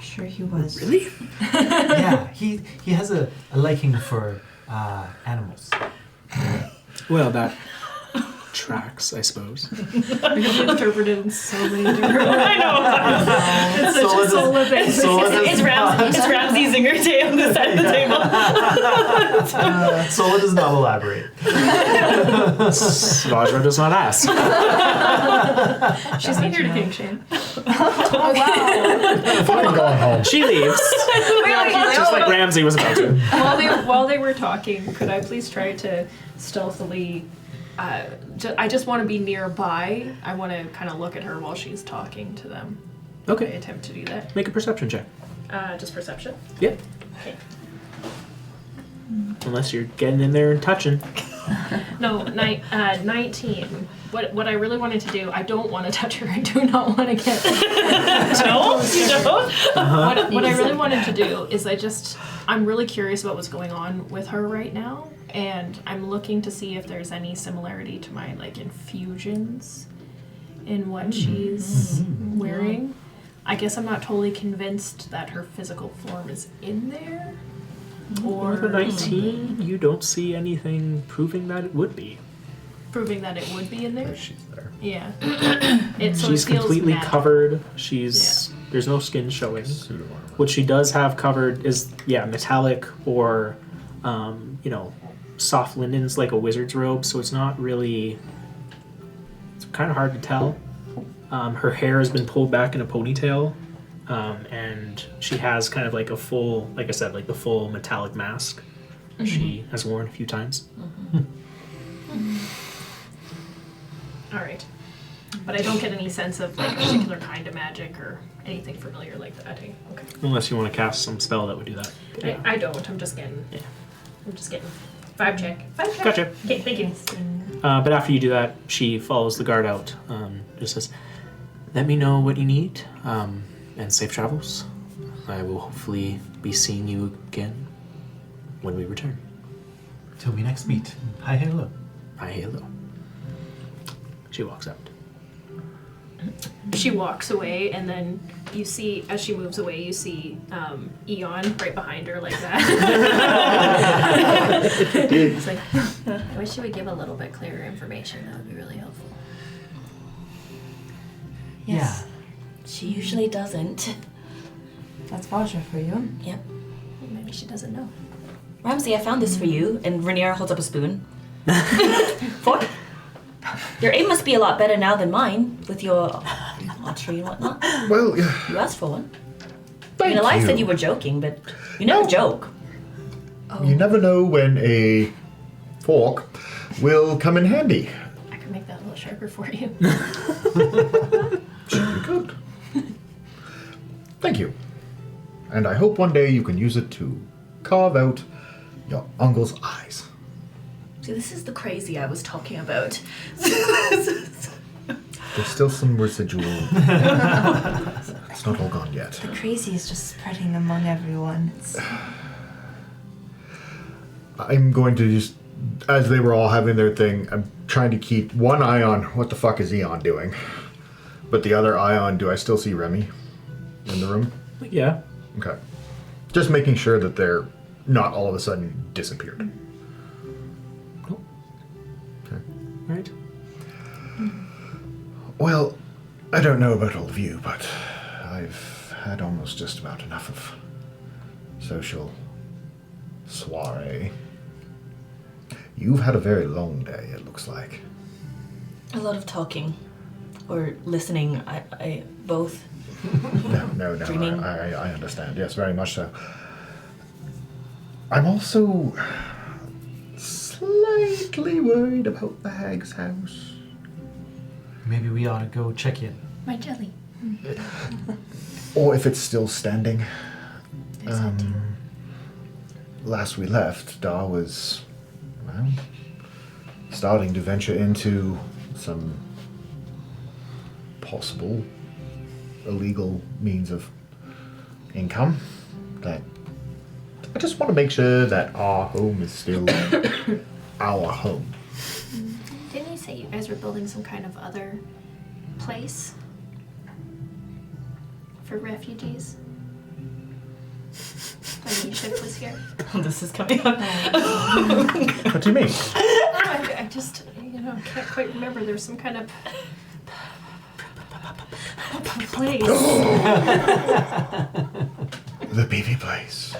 Sure he was. Really? Yeah, he has a liking for animals. Well, that tracks, I suppose. Because we interpreted in so many different ways. I know. It's such a Sola thing. It's Ramsey Zinger Day on the side of the table. Sola does not elaborate. Vajra does not ask. She's not here to kink shame. Oh, wow. Fucking going home. She leaves. Just like Ramsey was about to. While they were talking, could I please try to stealthily... I just want to be nearby. I want to kind of look at her while she's talking to them. I Okay. attempt to do that. Make a perception check. Just perception. Yep. Okay. Unless you're getting in there and touching. No, 19. What I really wanted to do, I don't want to touch her. I do not want to get... No, you don't. What I really wanted to do is I'm really curious about what's going on with her right now, and I'm looking to see if there's any similarity to my infusions in what she's wearing. I guess I'm not totally convinced that her physical form is in there. Or With a 19, you don't see anything proving that it would be. proving that it would be in there. She's there. Yeah. She's completely covered. There's no skin showing. Suit of armor. What she does have covered is metallic or soft linens like a wizard's robe, so it's not really, it's kind of hard to tell. Her hair has been pulled back in a ponytail, and she has kind of like a full, like I said, like the full metallic mask that she has worn a few times. All right. But I don't get any sense of like a particular kind of magic or anything familiar like that. Okay. Unless you want to cast some spell that would do that. I don't. I'm just getting. Yeah. I'm just getting. 5 check. 5 check. Gotcha. Okay, thank you. But after you do that, she follows the guard out. Just says, "Let me know what you need, and safe travels. I will hopefully be seeing you again when we return." Till we next meet. Hi, hello. Hi, hello. She walks out. She walks away, and then you see, as she moves away, you see Eon right behind her like that. It's like, I wish she would give a little bit clearer information. That would be really helpful. Yes. She usually doesn't. That's Vajra for you. Yep. Maybe she doesn't know. Ramsey, I found this for you. And Rainier holds up a spoon. Fork. Your aim must be a lot better now than mine, with your archery and whatnot. Well, You asked for one. thank you. I said you were joking, but you never joke. You never know when a fork will come in handy. I could make that a little sharper for you. Should be good. Thank you. And I hope one day you can use it to carve out your uncle's eyes. See, this is the crazy I was talking about. There's still some residual. It's not all gone yet. The crazy is just spreading among everyone. I'm going to just, as they were all having their thing, I'm trying to keep one eye on what the fuck is Eon doing. But the other eye on, do I still see Remy in the room? Yeah. Okay. Just making sure that they're not all of a sudden disappeared. Okay. Right. Well, I don't know about all of you, but I've had almost just about enough of social soiree. You've had a very long day, it looks like. A lot of talking. Or listening, I both. No, Dreaming. I understand. Yes, very much so. I'm also slightly worried about the hag's house. Maybe we ought to go check in. My jelly. Or if it's still standing. There's that too. Last we left, Dar was, well, starting to venture into some possible illegal means of income. That I just want to make sure that our home is still our home. Didn't you say you guys were building some kind of other place for refugees? When the ship was here? This is coming up. What do you mean? I just, can't quite remember. There's some kind of place. The BB place.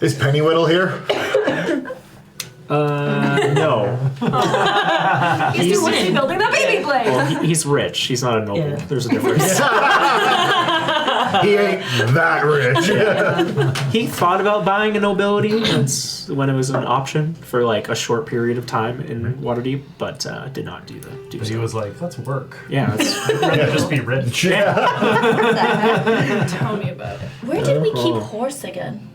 Is Pennywhittle here? No. He's too busy building the baby place. Well, he's rich. He's not a noble. Yeah. There's a difference. He ain't that rich. He thought about buying a nobility once when it was an option for like a short period of time in Waterdeep, but did not do But he so. was like, let's work. Yeah, that's, I'd rather just be rich. Tell me about it. Where did we keep horse again?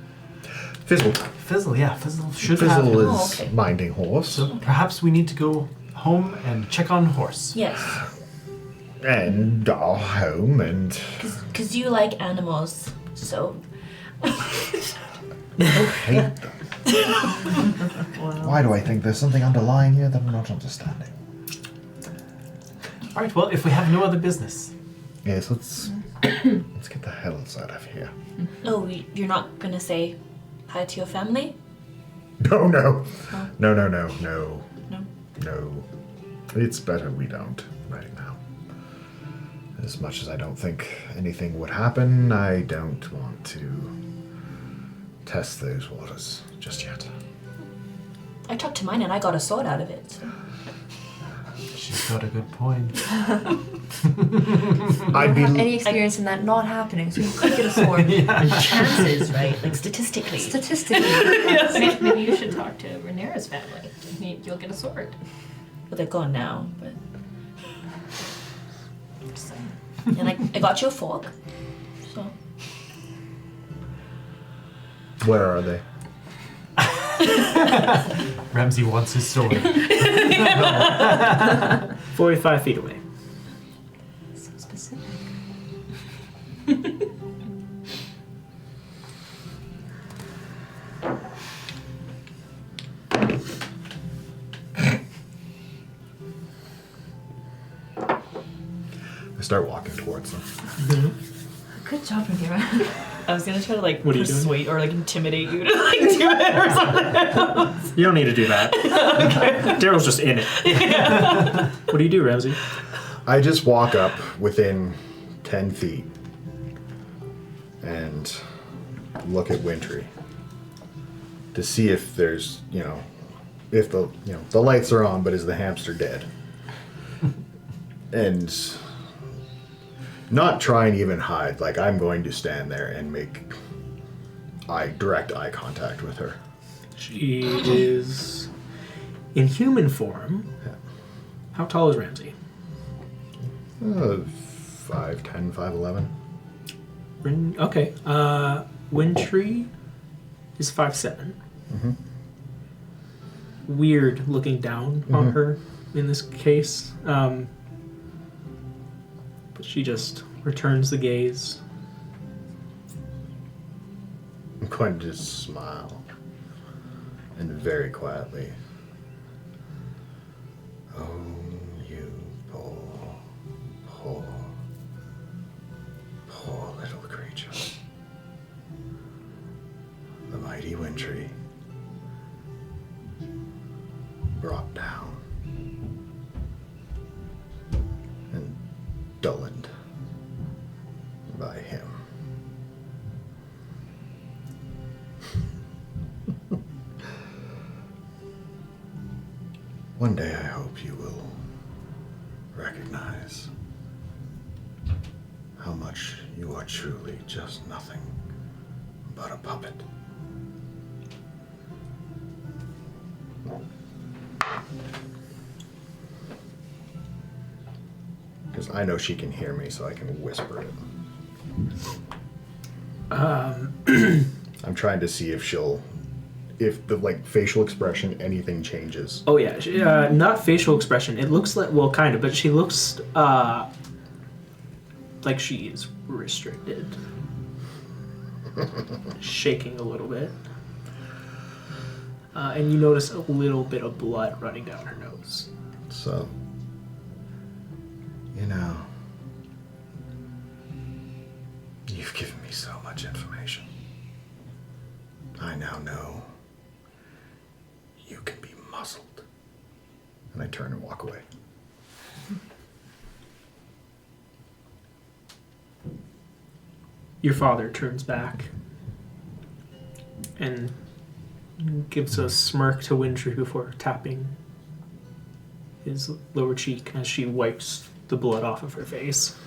Fizzle. Fizzle, yeah, Fizzle should have Fizzle him. Oh, is okay. minding horse. So perhaps we need to go home and check on horse. Yes. And our home and... Because you like animals, so. hate them. Why do I think there's something underlying here that I'm not understanding? All right, well, if we have no other business. Yes, let's get the hell outside of here. Oh, you're not gonna say hi to your family? No. No. It's better we don't right now. As much as I don't think anything would happen, I don't want to test those waters just yet. I talked to mine and I got a sword out of it. So. She's got a good point. I'd be... Any experience in that not happening, so you could get a sword. Chances, right? Like statistically. Statistically. Maybe you should talk to Rhaenyra's family. You'll get a sword. Well, they're gone now, but. Just saying. And I got you a fork. So. Where are they? Ramsey wants his sword. 45 feet away. So specific. I start walking towards them. Good job, Rhaenyra. I was gonna try to like What are you doing? persuade or like intimidate you to like do it or something. You don't need to do that. Darryl's just in it. What do you do, Ramsey? I just walk up within 10 feet and look at Wintry to see if there's, if the lights are on, but is the hamster dead? And not try and even hide. Like, I'm going to stand there and make direct eye contact with her. She is in human form. Yeah. How tall is Ramsey? 5'10", 5'11". Okay. Wintry is 5'7". Weird looking down on her in this case. But she just returns the gaze. I'm going to just smile and very quietly. Oh, you poor little creature. The mighty Wintry brought down and dullened by him. One day I hope you will recognize how much you are truly just nothing but a puppet. Because I know she can hear me, so I can whisper it. I'm trying to see if the facial expression, anything changes. Oh yeah, not facial expression. It looks like, well, kind of, but she looks like she is restricted, shaking a little bit, and you notice a little bit of blood running down her nose. So, you've given me so much information. I now know you can be muzzled. And I turn and walk away. Your father turns back and gives a smirk to Wintry before tapping his lower cheek as she wipes the blood off of her face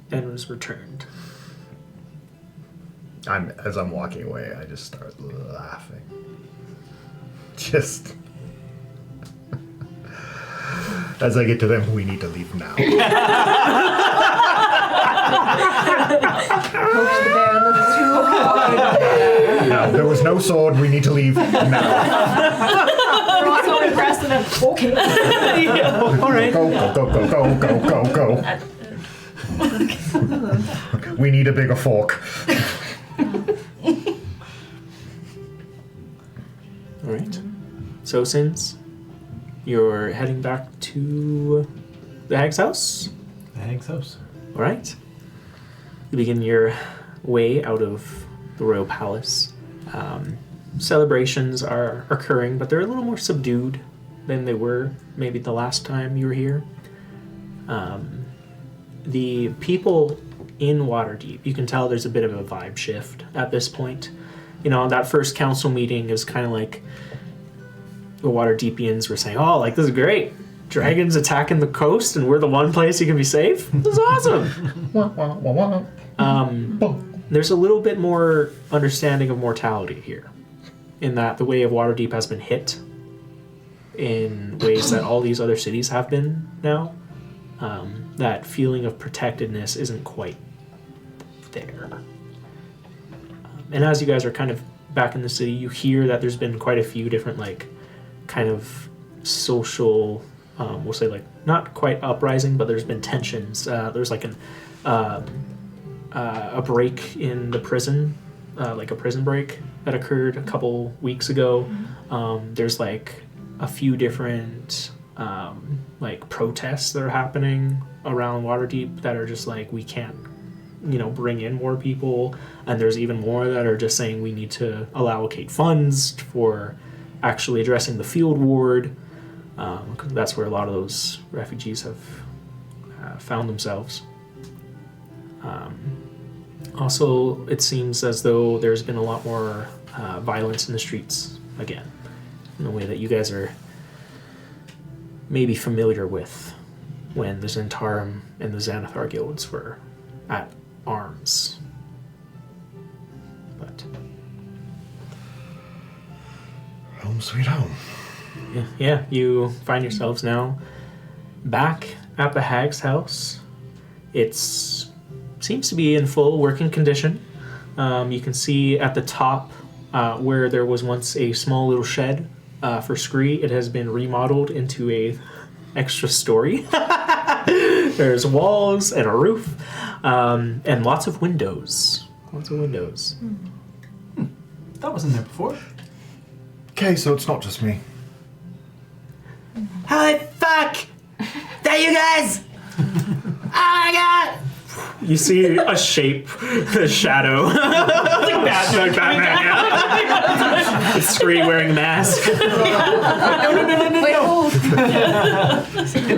and was returned. As I'm walking away, I just start laughing. Just as I get to them, we need to leave now. Pokes the bear a little too hard. No, there was no sword. We need to leave now. We're all so impressed and then, okay. All right. Go, go, go, go, go, go, go, go. We need a bigger fork. All right. So since you're heading back to the hag's house, Hag's house. all right. You begin your way out of the royal palace. Celebrations are occurring, but they're a little more subdued than they were maybe the last time you were here. The people in Waterdeep, you can tell there's a bit of a vibe shift at this point. That first council meeting is kind of like the Waterdeepians were saying, oh, like, this is great. Dragons attacking the coast and we're the one place you can be safe? This is awesome. There's a little bit more understanding of mortality here, in that the way of Waterdeep has been hit. in ways that all these other cities have been now. That feeling of protectedness isn't quite there. And as you guys are kind of back in the city, you hear that there's been quite a few different, like, kind of social, we'll say, like, not quite uprising, but there's been tensions. There's like a break in the prison, like a prison break that occurred a couple weeks ago. There's like a few different like protests that are happening around Waterdeep that are just like, we can't, bring in more people. And there's even more that are just saying we need to allocate funds for actually addressing the field ward. That's where a lot of those refugees have found themselves. Also, it seems as though there's been a lot more violence in the streets again, in a way that you guys are maybe familiar with when the Zentarum and the Xanathar guilds were at arms. But Home sweet home. yeah, you find yourselves now back at the hag's house. It's seems to be in full working condition. You can see at the top where there was once a small little shed for Scree, it has been remodeled into a extra story. There's walls and a roof and lots of windows. That wasn't there before. Okay, so it's not just me. Holy fuck! That you guys? Oh my god! You see a shape, a shadow. Like Batman, yeah. It's Scree wearing a mask. Wait, hold.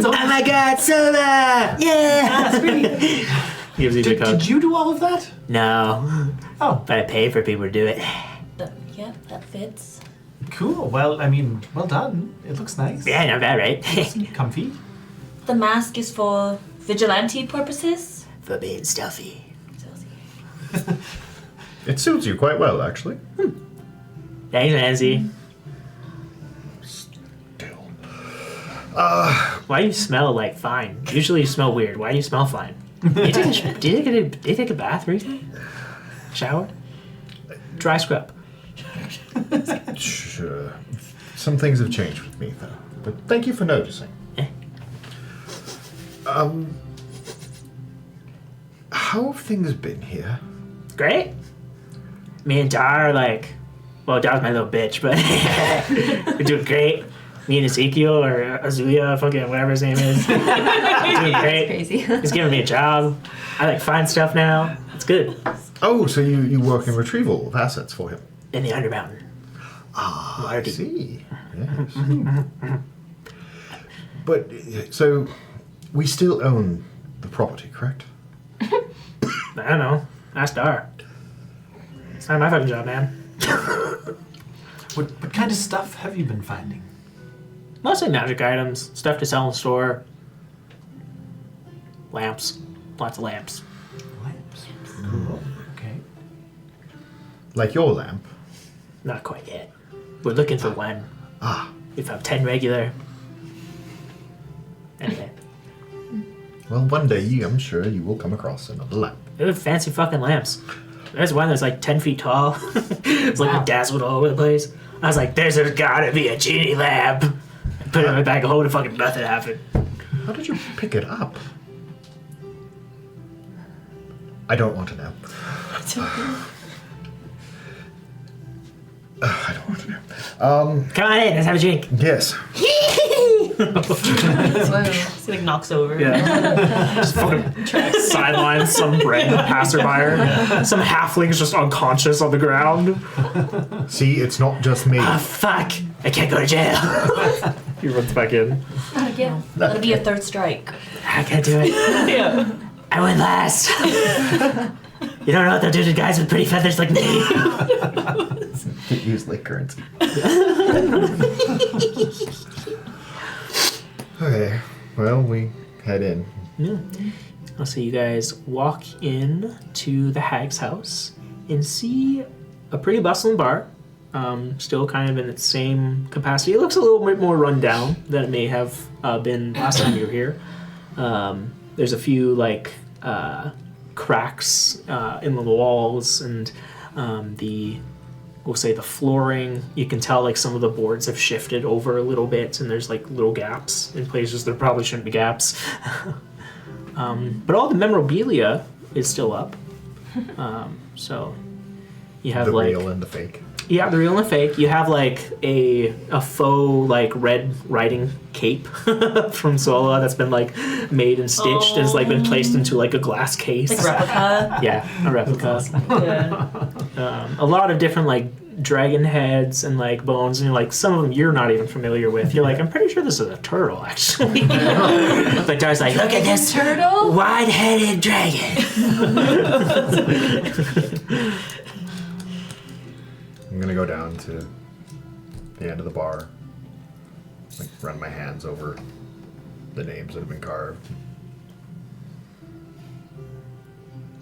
Oh my god, Sola! Yeah! Gives you the cup. Did you do all of that? No. Oh, But I pay for people to do it. Yeah, that fits. cool. Well, I mean, well done. It looks nice. Yeah, not bad, right? Comfy. The mask is for vigilante purposes. For being stealthy. It suits you quite well, actually. Thanks, Nancy. Still. Why do you smell like fine? Usually you smell weird. Why do you smell fine? Did you take a bath recently? Shower? Dry scrub. Sure. Some things have changed with me, though. But thank you for noticing. Eh. How have things been here? Great. Me and Dar are like, well, Dar's my little bitch, but we're doing great. Me and Ezekiel or Azuya, fucking whatever his name is, doing great. Crazy. He's giving me a job. I like find stuff now. It's good. Oh, so you work in retrieval of assets for him? In the Undermountain. Ah, I Waterdeep. see. Yes. But, so, we still own the property, correct? I don't know. Ask Dar. It's not my fucking job, man. What kind of stuff have you been finding? Mostly magic items, stuff to sell in the store. Lamps. Lots of lamps. Lamps. Cool. Okay. Like your lamp. Not quite yet. We're looking for one. Ah, We found 10 regular. Anyway. well, one day I'm sure you will come across another lamp. They have fancy fucking lamps. There's one that's like 10 feet tall. It's like bedazzled all over the place. I was like, there's gotta be a genie lamp. I put it in my bag of holding, fucking nothing happened. How did you pick it up? I don't want to know. I don't want to know. Come on in, let's have a drink. Yes. Whoa. He like knocks over. Yeah. Just fucking sidelines some random passerby. Some halfling's just unconscious on the ground. See, it's not just me. Ah, fuck. I can't go to jail. He runs back in. Not again. That'll be your third strike. I can't do it. Yeah. I went last. You don't know what they'll do to guys with pretty feathers like me. Use like currency. Okay, well, we head in. So you guys walk in to the hag's house and see a pretty bustling bar. still kind of in its same capacity. It looks a little bit more run down than it may have been last time you were here. There's a few like cracks in the walls and we'll say the flooring. You can tell like some of the boards have shifted over a little bit, and there's like little gaps in places there probably shouldn't be gaps. But all the memorabilia is still up. So you have The like real and the fake. yeah, the real and the fake. You have like a faux like red riding cape from Zola that's been like made and stitched and has like been placed into like a glass case. Like a replica. Yeah, a replica. Yeah. A lot of different like dragon heads and like bones, and like some of them you're not even familiar with. You're like, I'm pretty sure this is a turtle, actually. But Dar's like, look at this Turtle? wide-headed dragon. I'm gonna go down to the end of the bar, like run my hands over the names that have been carved.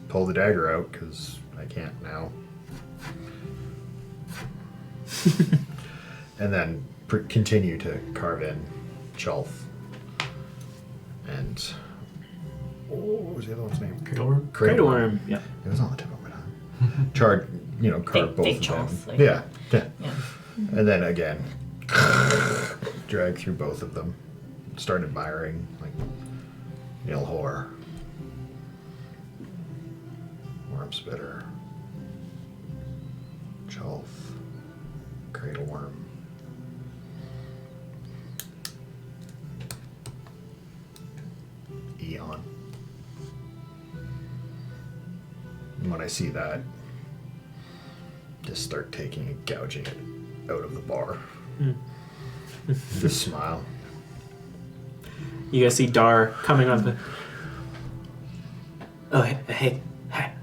Pull the dagger out, because I can't now. And then continue to carve in Chalf. And what was the other one's name? Cradleworm? Cradle worm. Yeah. It was on the tip of my tongue. Carve both Fake of Chalf, them. like- Yeah. Yeah. And then again, drag through both of them. Start admiring, like, Nilhor, Worm Spitter, Chalf, Cradle Worm. Eon. And when I see that, just start taking and gouging it out of the bar. Just smile. You guys see Dar coming on the. Oh, hey.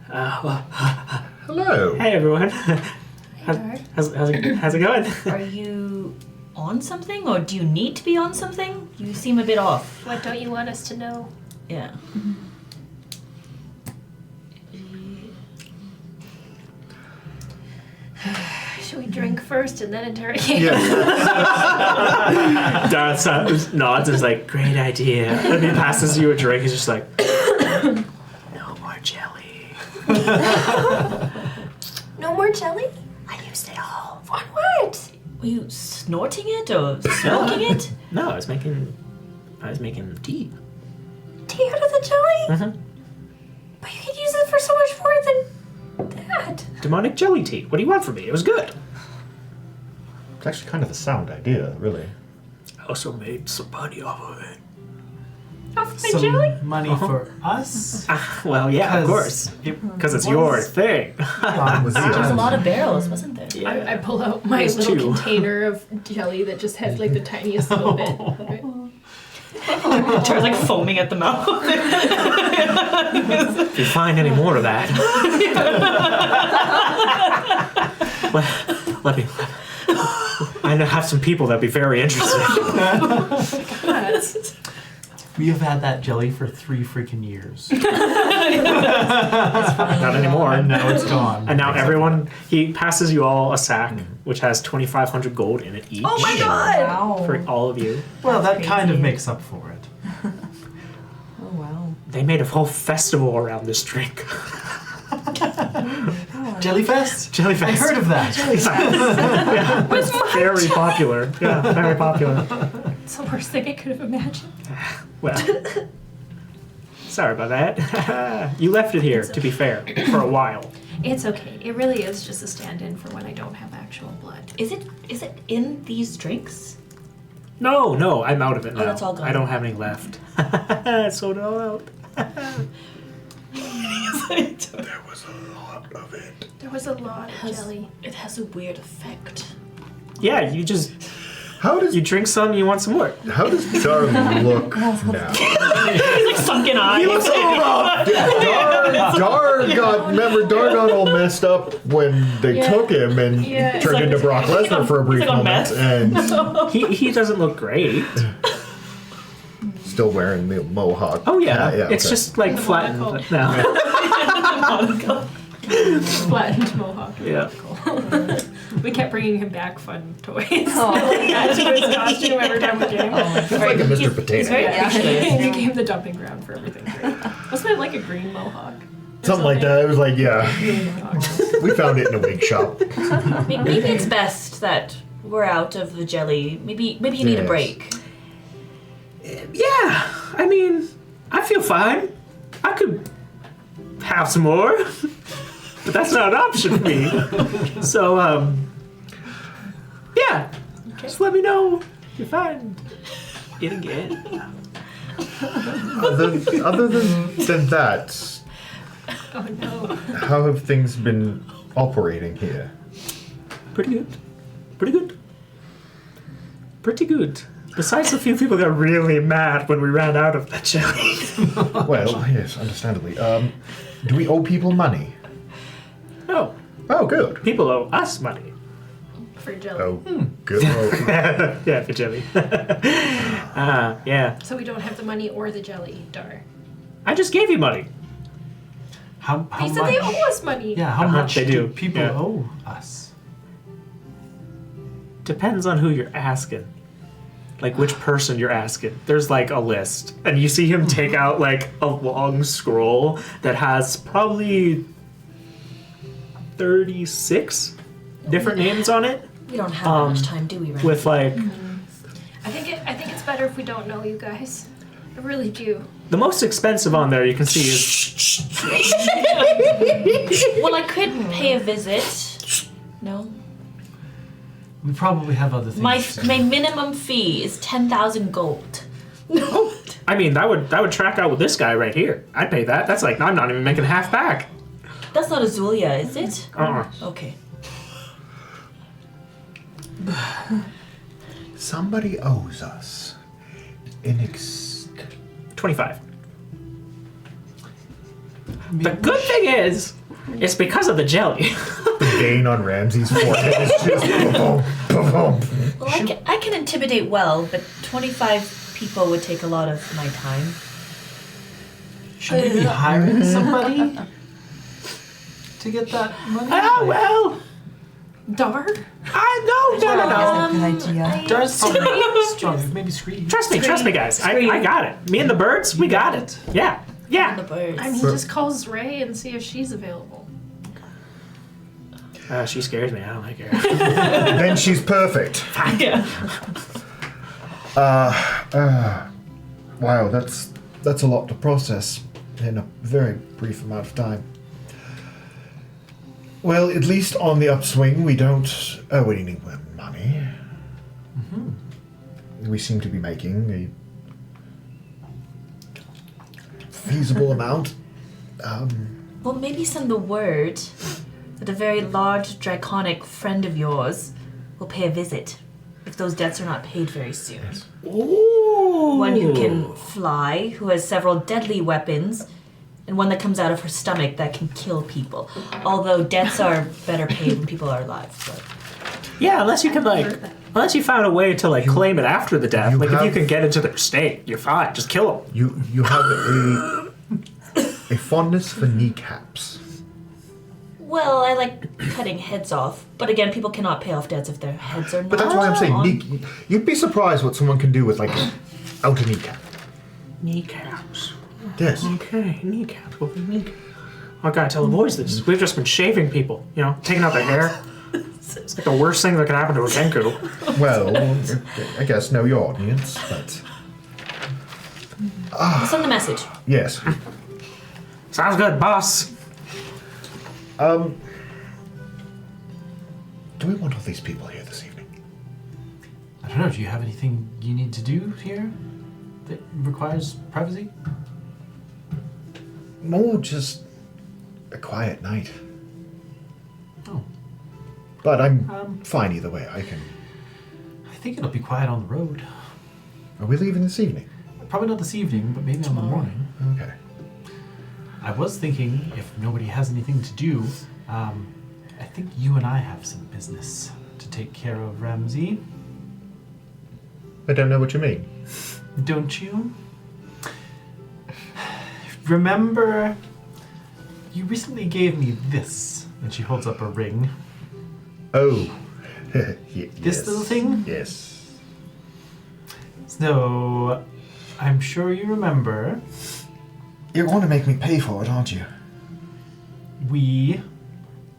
Hello. Hey, everyone. Dar. How's it going? Are you on something, or do you need to be on something? You seem a bit off. What don't you want us to know? Yeah. Should we drink first and then interrogate? Dar nods and is like, great idea. And he passes you a drink. He's just like, no more jelly. No more jelly? I used it all. On what? Were you snorting it or smoking it? No, I was making tea. Tea out of the jelly? Mm-hmm. But you could use it for so much more than that. Demonic jelly tea. What do you want from me? It was good. It's actually kind of a sound idea, really. I also made some money off of it. Off my Some jelly? money for us? Well, yeah, of course. Because it's your thing. Was There was a lot of barrels, wasn't there? I pull out my There's little two. container of jelly that just has like the tiniest little bit of it. Char's like foaming at the mouth. If you find any more of that, let me. I have some people that'd be very interested. We have had that jelly for 3 freaking years. Not anymore. And now it's gone. And now everyone, he passes you all a sack, which has 2,500 gold in it each. Oh my god! Wow. For all of you. Well, that kind of crazy. makes up for it. Oh, wow. They made a whole festival around this drink. Jellyfest? Jellyfest. I heard of that. Yeah, it's very popular. Yeah, very popular. It's the worst thing I could have imagined. Well, sorry about that. You left it here, to be fair, for a while. It's okay. It really is just a stand-in for when I don't have actual blood. Is it in these drinks? No, I'm out of it now. that's all gone. I don't have any left. Sold it all out. There was a lot of it. There was a lot of jelly. It has a weird effect. Yeah, you just How does you drink some, you want some more. Dar look now? He's like sunken eyes. Dar got all messed up when they took him and Yeah. turned into Brock Lesnar for a brief like on moment, meth. and He doesn't look great. still wearing the mohawk. Oh yeah, yeah, it's okay. just like The flattened monocle. now. Flattened mohawk. Yeah. We kept bringing him back fun toys. Add to his costume every time we came. It's like a Mr. Potato. He's very appreciative. It became the dumping ground for everything. Wasn't it like a green mohawk? Something like that. It was like, yeah. Green mohawk. We found it in a wig shop. Maybe it's best that we're out of the jelly. Maybe you need a Yes. break. Yeah, I mean, I feel fine. I could have some more, but that's not an option for me. So, yeah, just let me know if you're fine. It again. Other than that, Oh no. how have things been operating here? Pretty good. Pretty good. Pretty good. Besides a few people got really mad when we ran out of that jelly. Well, yes, understandably. Do we owe people money? No, Oh, good. people owe us money. For jelly. Oh, good. Oh, Yeah, for jelly. Yeah. So we don't have the money or the jelly, Dar. I just gave you money. How They said much? they owe us money. Yeah, how Uh-huh, much they do, people yeah. owe us? Depends on who you're asking. Like which person you're asking. There's like a list. And you see him take out like a long scroll that has probably 36 different names on it. We don't have that much time, do we, Ren? With like I think it's better if we don't know you guys. I really do. the most expensive on there you can see is Well, I could pay a visit. No. We probably have other things. My to do. my minimum fee is 10,000 gold. No. I mean that would track out with this guy right here. I'd pay that. That's like I'm not even making half back. That's not Azulia, is it? Okay. somebody owes us. 25. The good thing is, it's because of the jelly. The gain on Ramsey's forehead is just boom, boom, boom. Well, I can intimidate well, but 25 people would take a lot of my time. Should we be hiring somebody to get that money? Oh well. Dar? No. Good idea. Does strong, maybe scream. Trust me, guys. I got it. Me and the birds, we got it. Yeah. The Yeah. birds. I mean, just calls Ray and see if she's available. She scares me. I don't like her. Then she's perfect. Yeah. Wow, that's a lot to process in a very brief amount of time. Well, at least on the upswing, we don't owe any money. Mm-hmm. We seem to be making a feasible amount. Well, maybe send the word that a very large draconic friend of yours will pay a visit if those debts are not paid very soon. Ooh. One who can fly, who has several deadly weapons, and one that comes out of her stomach that can kill people. Although debts are better paid when people are alive. But. Yeah, unless you can unless you found a way to claim it after the death. you Like if you have- can get into their state, you're fine. Just kill them. You have a fondness for kneecaps. Well, I like cutting heads off, but again, people cannot pay off debts if their heads are not. But that's why I'm saying on. you'd be surprised what someone can do with out a kneecap. Kneecaps. Yes. Okay, kneecaps. What do you mean? I gotta tell the boys this. We've just been shaving people, taking out their hair. It's like the worst thing that can happen to a Kenku. Well, I guess know your audience, but Send the message. yes. Sounds good, boss. Do we want all these people here this evening? I don't know. Do you have anything you need to do here that requires privacy? More just a quiet night. Oh, But I'm fine either way. I think it'll be quiet on the road. Are we leaving this evening? Probably not this evening, but maybe on the morning. Okay. I was thinking, if nobody has anything to do, I think you and I have some business to take care of, Ramsey. I don't know what you mean. Don't you? Remember, you recently gave me this. And she holds up a ring. Oh, This little thing? Yes. So, I'm sure you remember, You're going to make me pay for it, aren't you?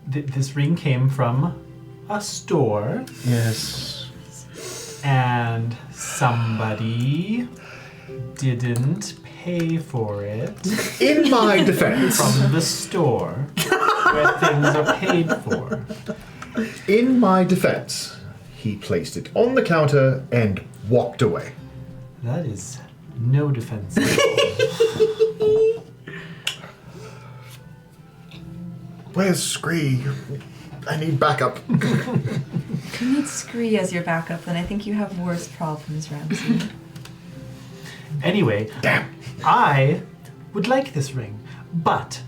this ring came from a store, Yes. and somebody didn't pay for it In my defense. from the store where things are paid for. In my defense, he placed it on the counter and walked away. That is no defense. Where's Scree? I need backup. If you need Scree as your backup, then I think you have worse problems, Ramsey. Anyway, Damn. I would like this ring, but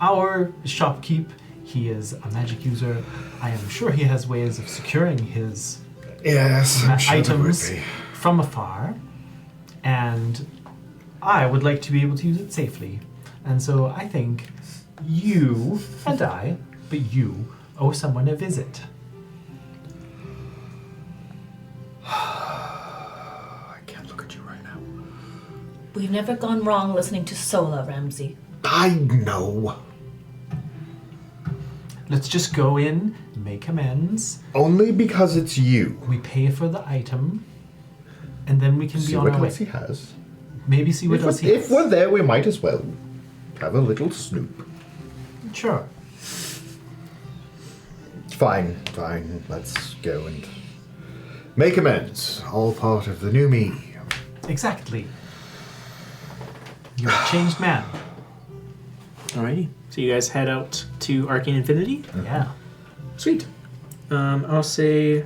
our shopkeep, he is a magic user. I am sure he has ways of securing his Yes, I'm sure there would items be. from afar, and I would like to be able to use it safely. And so I think you and I, but you, owe someone a visit. I can't look at you right now. We've never gone wrong listening to Sola, Ramsey. I know. Let's just go in, make amends, Only because it's you. we pay for the item, and then we can be See on what our way. else he has. Maybe see what else he If has. we're there, we might as well have a little snoop. Sure. Fine, fine. Let's go and make amends. All part of the new me. Exactly. You're a changed man. Alrighty. So you guys head out to Arcane Infinity. Yeah. Sweet. I'll say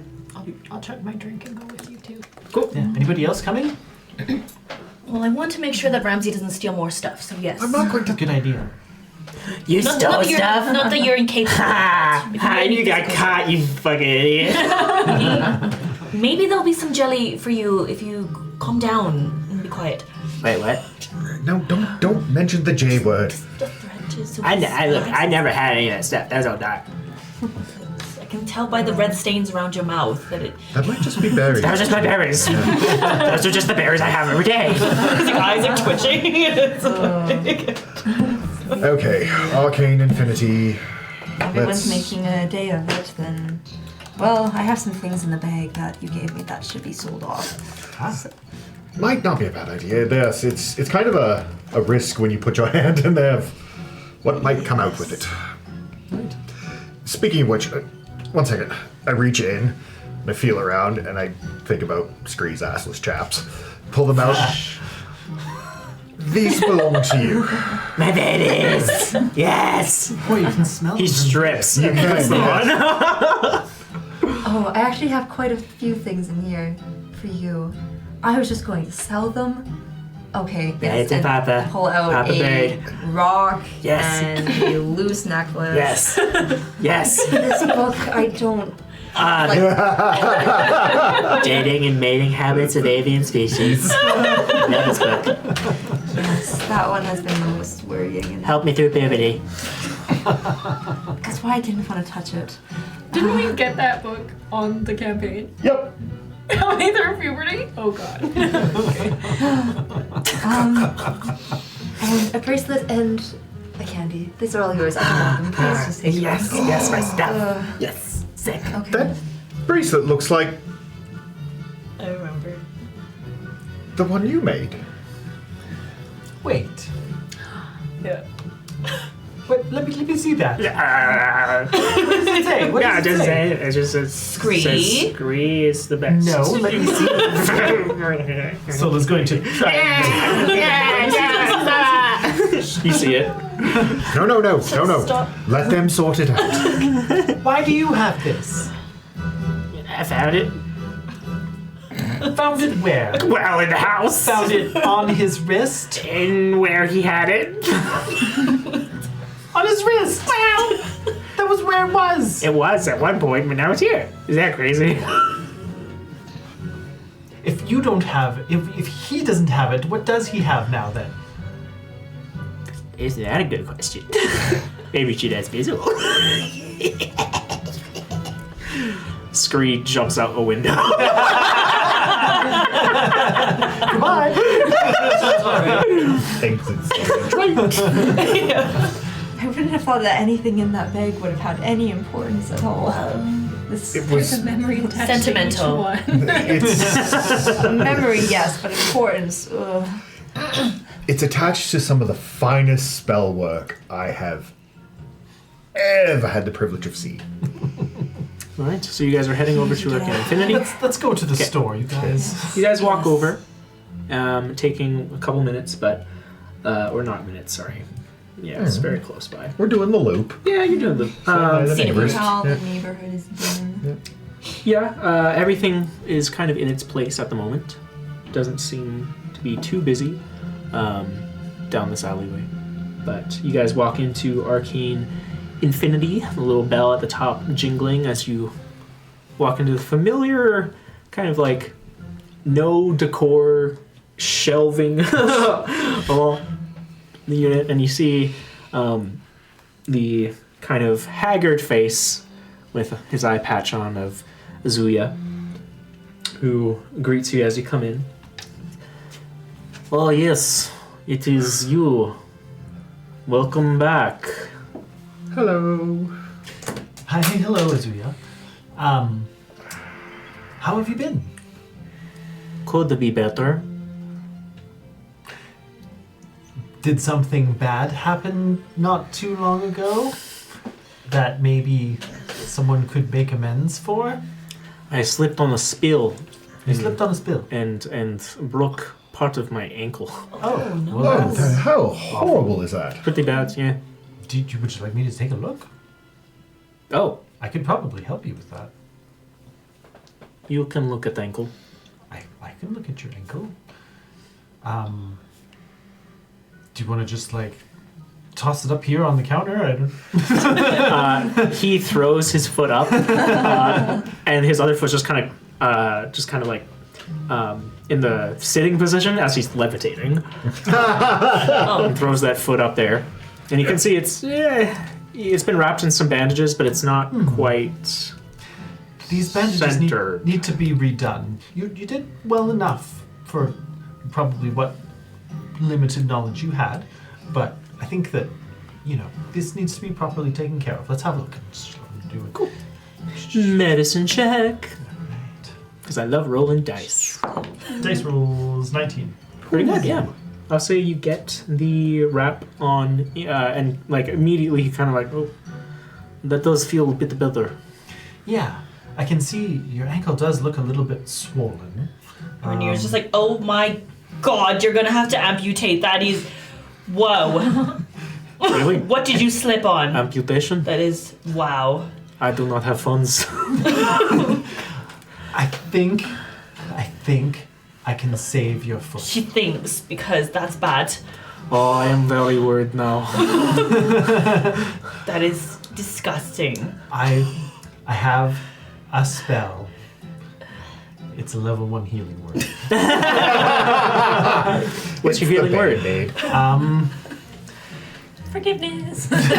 I'll check my drink and go with you too. cool. Yeah. Anybody else coming? Well, I want to make sure that Ramsey doesn't steal more stuff, so yes. I'm not going to. Good idea. You Not stole that you're- stuff. Not that you're incapable. Ha! If Ha! any You got physical caught, you fucking idiot. stuff. Maybe there'll be some jelly for you if you calm down and be quiet. Wait, what? No, don't mention the J word. The threat is so I never had any of that stuff. That's all dark. I can tell by the red stains around your mouth that it. That might just be berries. That was just my berries. Those are just the berries I have every day. Your eyes are twitching. Okay, Arcane Infinity. Everyone's Let's- making a day of it, then. Well, I have some things in the bag that you gave me that should be sold off. Might not be a bad idea. Yes, it's kind of a risk when you put your hand in there of what might come out with it. Speaking of which, one second. I reach in, and I feel around, and I think about Scree's assless chaps. Pull them out. These belong to you. My babies. Yes. Boy, you can smell He them. strips. You puts them on. Oh, I actually have quite a few things in here for you. I was just going to sell them. Okay, It's a and papa. pull out Papa a bird. rock Yes. and a loose necklace. Yes. Yes. This book, I don't. Dating and mating habits of avian species. Love this book. That one has been the most worrying. And Help me through puberty. that's why I didn't want to touch it. Didn't we get that book on the campaign? Yep. Help me through puberty? Oh god. Okay. And a bracelet and a candy. These are all yours. I don't want them. Please just take them. Yes, my stuff. Uh, Yes. Sick. okay. That bracelet looks like I remember. the one you made. Wait. Yeah. Wait, let me see that. What What does it say? What does it just say? say? It just says Scree? says Scree is the best. No, let me see. Sola's going to try. You see it? No. Stop. Let them sort it out. Why do you have this? I found it. Found it where? Well, in the house. Found it on his wrist? In where he had it. On his wrist! Wow! That was where it was! It was at one point, but now it's here. Is that crazy? If you don't have, if he doesn't have it, what does he have now then? Is that a good question? Maybe we should ask Visual. Scree jumps out a window. Goodbye. Exits. I wouldn't have thought that anything in that bag would have had any importance at all. This It was. There's a memory attached Sentimental. to each one. It's. memory, yes, but importance. Ugh. It's attached to some of the finest spell work I have ever had the privilege of seeing. All right, so you guys are heading over to Arcane Infinity. Let's go to the store, you guys. You guys walk over, taking a couple minutes, but or not minutes. Sorry. Yeah, it's very close by. We're doing the loop. Yeah, you're doing the. The neighbors. How Yeah. the neighborhood is doing. Everything is kind of in its place at the moment. Doesn't seem to be too busy down this alleyway. But you guys walk into Arcane Infinity, the little bell at the top jingling as you walk into the familiar kind of like no decor shelving along the unit, and you see the kind of haggard face with his eye patch on of Azuya, who greets you as you come in. Oh yes, it is you. Welcome back. Hello. Hi, hello, Azuya. How have you been? Could be better. Did something bad happen not too long ago that maybe someone could make amends for? I slipped on a spill You slipped on a spill. and broke part of my ankle. Oh, no. Oh, how horrible is that? Pretty bad, yeah. Would you like me to take a look? Oh, I could probably help you with that. you can look at the ankle. I can look at your ankle. Do you want to just like toss it up here on the counter? I don't. He throws his foot up, and his other foot's just kind of like in the sitting position as he's levitating, and throws that foot up there. And you can see it's been wrapped in some bandages, but it's not quite. These bandages Centered. need to be redone. You did well enough for probably what limited knowledge you had, but I think that, this needs to be properly taken care of. Let's have a look. Do it. Cool. Medicine check, Right. because I love rolling dice. Dice rolls 19. Pretty good, yeah. I'll say you get the wrap on, and like immediately kind of like, oh, that does feel a bit better. Yeah, I can see your ankle does look a little bit swollen. And you're just like, oh my god, you're gonna have to amputate. That is, whoa. Really? What did you slip on? Amputation? That is, wow. I do not have funds. I think I can save your foot. She thinks, because that's bad. Oh, I am very worried now. That is disgusting. I have a spell. It's a level 1 healing word. What's your feeling word? Band-Aid. Forgiveness. That's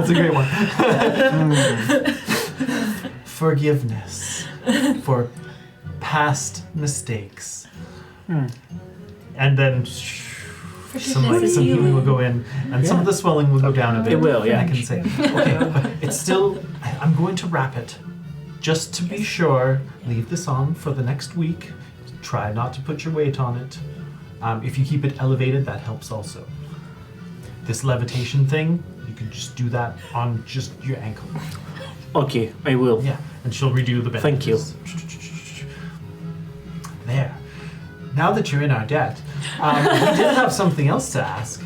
a great one. Forgiveness for past mistakes. And then some healing will go in, and some of the swelling will go down a bit. It will, yeah. And I can say, okay, but it's still, I'm going to wrap it. Just to be sure, leave this on for the next week. Try not to put your weight on it. If you keep it elevated, that helps also. This levitation thing, you can just do that on just your ankle. Okay, I will. Yeah, and she'll redo the Thank you. bandages. There. Now that you're in our debt, we did have something else to ask.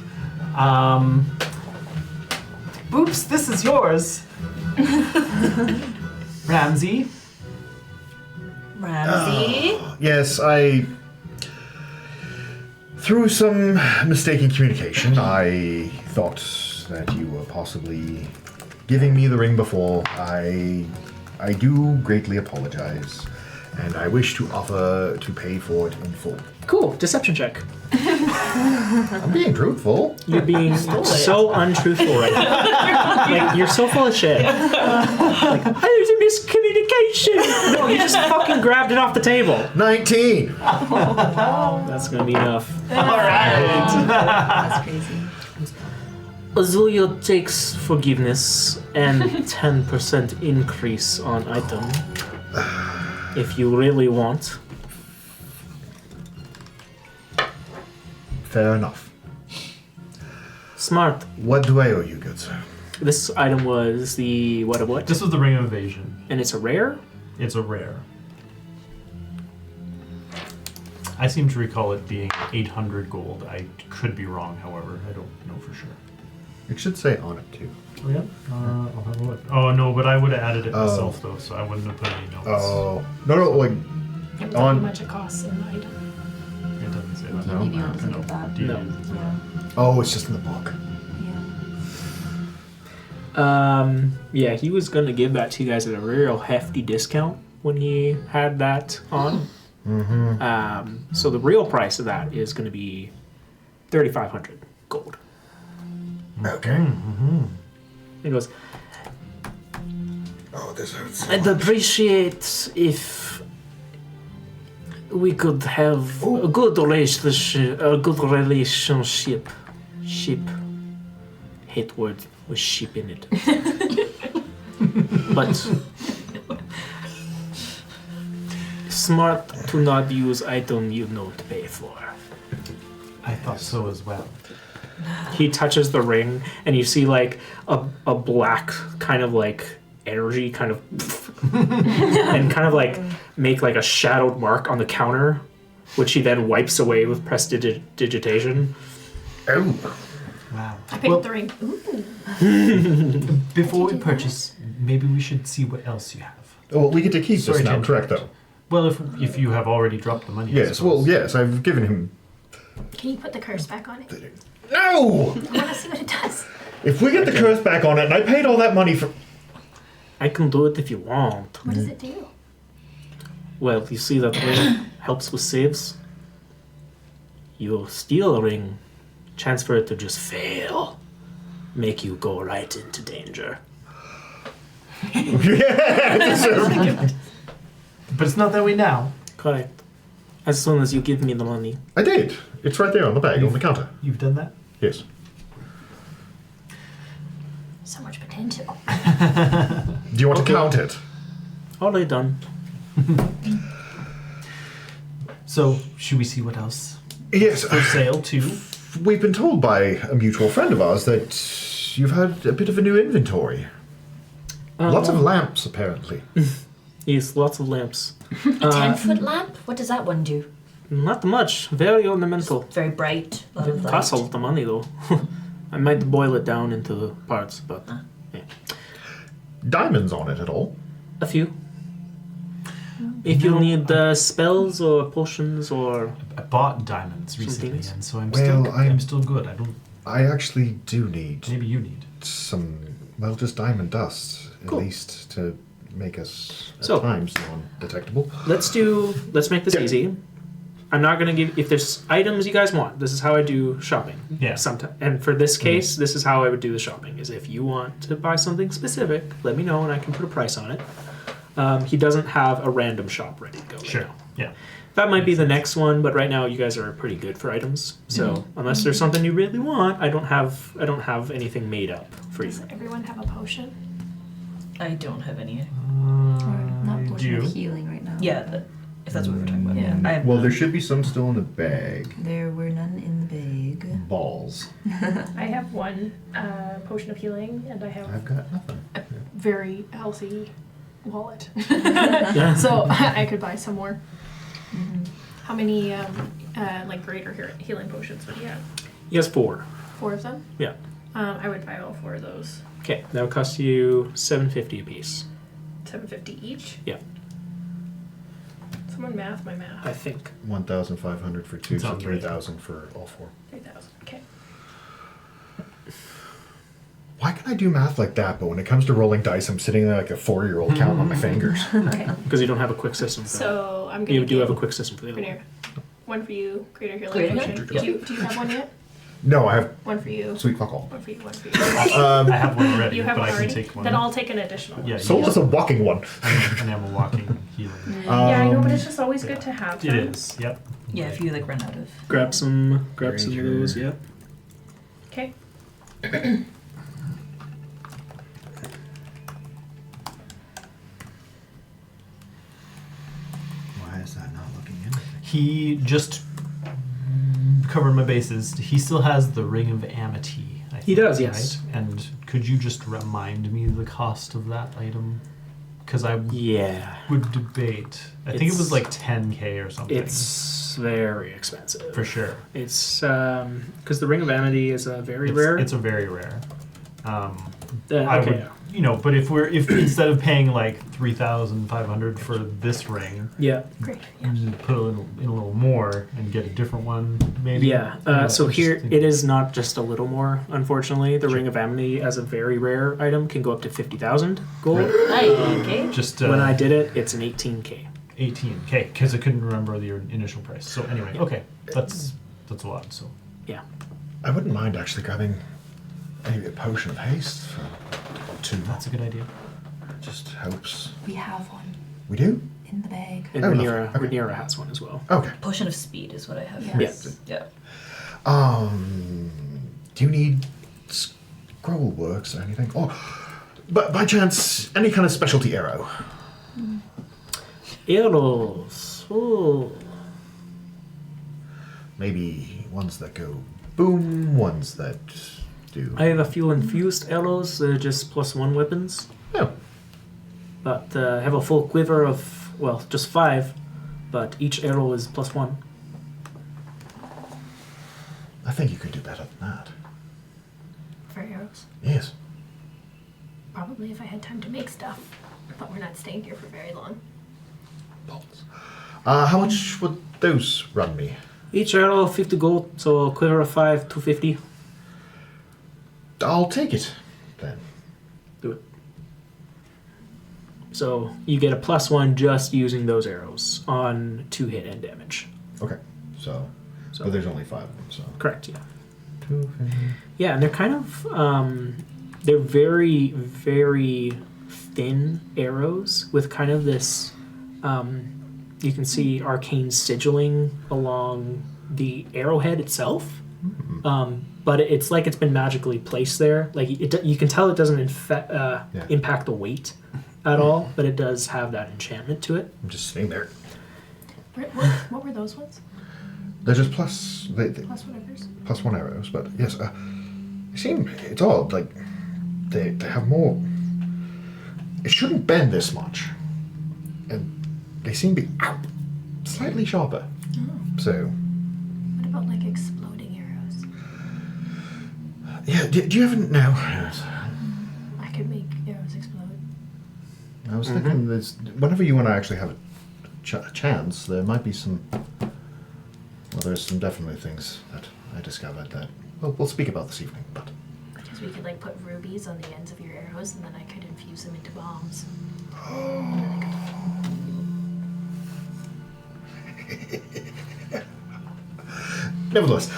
Boops, this is yours. Ramsey. Ramsey? Yes, through some mistaken communication, I thought that you were possibly giving me the ring before. I do greatly apologize. and I wish to offer to pay for it in full. Cool. Deception check. I'm being truthful. You're being so untruthful right now. Like, you're so full of shit. Like, there's a miscommunication. No, you just fucking grabbed it off the table. 19. That's gonna be enough. That's crazy. Azulia takes forgiveness and 10% increase on item. If you really want. Fair enough. Smart. What do I owe you, good sir? This item was the what? This was the Ring of Evasion. And it's a rare? It's a rare. I seem to recall it being 800 gold. I could be wrong, however. I don't know for sure. It should say on it too. Oh, yeah? I'll have a look. Oh, no, but I would have added it myself, though, so I wouldn't have put any notes. Oh. No, like, It how much it costs in the item. It doesn't say that. Can't maybe not look at that. No. Yeah. oh, it's just in the book. Yeah. Yeah, he was gonna give that to you guys at a real hefty discount when he had that on. Mm-hmm. So the real price of that is gonna be 3,500 gold. Okay. Mm-hmm. He goes, Oh, this hurts. I'd appreciate if we could have a good relationship. Ship. Hate word with ship in it. But smart to not use item you know to pay for. I thought so as well. He touches the ring, and you see like a black kind of like energy kind of and kind of like make like a shadowed mark on the counter, which he then wipes away with prestidigitation. Oh. Wow. I picked Well, the ring. before we purchase, maybe we should see what else you have. Well, we get to keep Sorry this to now, interrupt. correct though? Well, if you have already dropped the money. I Yes, suppose. well, yes, I've given him... Can you put the curse back on it? No! I want to see what it does. If we get the curse back on it, and I paid all that money for... I can do it if you want. What does it do? Well, you see that ring helps with saves. You steal a ring, chance for it to just fail, make you go right into danger. But it's not that way now. Correct. As soon as you give me the money. I did. It's right there on the bag, on the counter. You've done that? Yes. So much potential. Do you want to count it? Already done. So, should we see what else? Yes. For sale, too? We've been told by a mutual friend of ours that you've had a bit of a new inventory. Lots of lamps, apparently. Yes, lots of lamps. A 10-foot lamp? What does that one do? Not much. Very ornamental. Very bright. A lot of light. Costs a lot of money, though. I might boil it down into the parts, but yeah. Diamonds on it at all? A few. If you need spells or potions or... I bought diamonds recently, things. and so I'm Well, still good. I don't. I actually do need Maybe you need. some, well, just diamond dust, Cool. at least, to make us, at So- times, non-detectable. Let's make this Yeah. easy. I'm not going to give... If there's items you guys want, this is how I do shopping. Yeah. Sometimes. And for this case, this is how I would do the shopping, is if you want to buy something specific, let me know and I can put a price on it. He doesn't have a random shop ready to go right Sure. now. Yeah. That might be the next one, but right now you guys are pretty good for items. So unless there's something you really want, I don't have anything made up for you. Does everyone have a potion? I don't have any. Or not potion do. of healing right now. Yeah, if that's what we're talking about. Yeah. I have Well, none. there should be some still in the bag. There were none in the bag. Balls. I have one potion of healing, and I have I've got nothing. a very healthy wallet. Yeah. So I could buy some more. How many like greater healing potions would he have? He has 4. 4 of them? Yeah. I would buy all 4 of those. Okay, that would cost you $750 a piece. $750 each? Yeah. Someone math my math. I think. 1,500 for 2, so Sounds right. 3,000 for all 4. 3,000. Okay. Why can I do math like that, but when it comes to rolling dice, I'm sitting there like a 4-year-old counting on my fingers? Okay. Because you don't have a quick system for that. So I'm gonna You do have a give quick system for the other Greater. one. One for you, greater healing Greater potion. healing? Do you have one yet? No, I have One for you. sweet fuck all. One for you. One for you. I have one already, You have but one I can already. take one. Then I'll take an additional one. Yeah, So does a walking one. and I'm a walking healing. Yeah, I know, but it's just always good to have It them. is. Yep. Yeah, if you like run out of. Grab some of Ranger. those, yeah. Okay. Why is that not looking anything? He just covered my bases. He still has the Ring of Amity. I think, He does, yes. Right? And could you just remind me the cost of that item? Because I Yeah. would debate. I think it It's- was like 10K or something. It's very expensive. for sure. It's because the Ring of Amity is a very rare. It's a very rare. I okay. would, but if instead of paying like 3,500 for this ring, Yeah. Great. you put in a little more and get a different one, maybe. Yeah. So here it is not just a little more. Unfortunately, the Ring of Amity as a very rare item can go up to 50,000 gold. Okay. Just When I did it, it's an 18k. 18K because I couldn't remember the initial price. So anyway, Yeah. okay, that's a lot. So Yeah. I wouldn't mind actually grabbing maybe a potion of haste for 2. that's a good idea. Just helps. We have one We do? in the bag. And Oh, Rhaenyra, lovely. Okay. Rhaenyra has one as well. Okay. Potion of speed is what I have. Yes. Yeah. Do you need scroll works or anything? Or, but by chance, any kind of specialty arrow? Arrows. Oh. Maybe ones that go boom, ones that do. I have a few infused arrows. They're just +1 weapons. Oh, But I have a full quiver of, well, just 5. But each arrow is +1. I think you could do better than that. For arrows. Yes. Probably if I had time to make stuff. But we're not staying here for very long. Bolts. How much would those run me? Each arrow 50 gold, so a quiver of 5, 250. I'll take it then. Do it. So you get a +1 just using those arrows on 2 hit and damage. Okay. So, but there's only 5 of them, so. Correct, yeah. 250. Yeah, and they're kind of, they're very, very thin arrows with kind of this, you can see arcane sigilling along the arrowhead itself. But it's like it's been magically placed there. Like you can tell it doesn't impact the weight at all, but it does have that enchantment to it. I'm just sitting there. What were those ones? They're just plus Plus whatever's. +1 arrows, but yes, they seem, it's odd, like they have more. It shouldn't bend this much, and they seem to be slightly sharper. So What about like exploding arrows? yeah, do you ever know? Yes. I could make arrows explode. I was thinking there's whenever you and I actually have a chance, there might be some. Well, there's some definitely things that I discovered that we'll speak about this evening, but. Because we could like put rubies on the ends of your arrows and then I could infuse them into bombs. Nevertheless,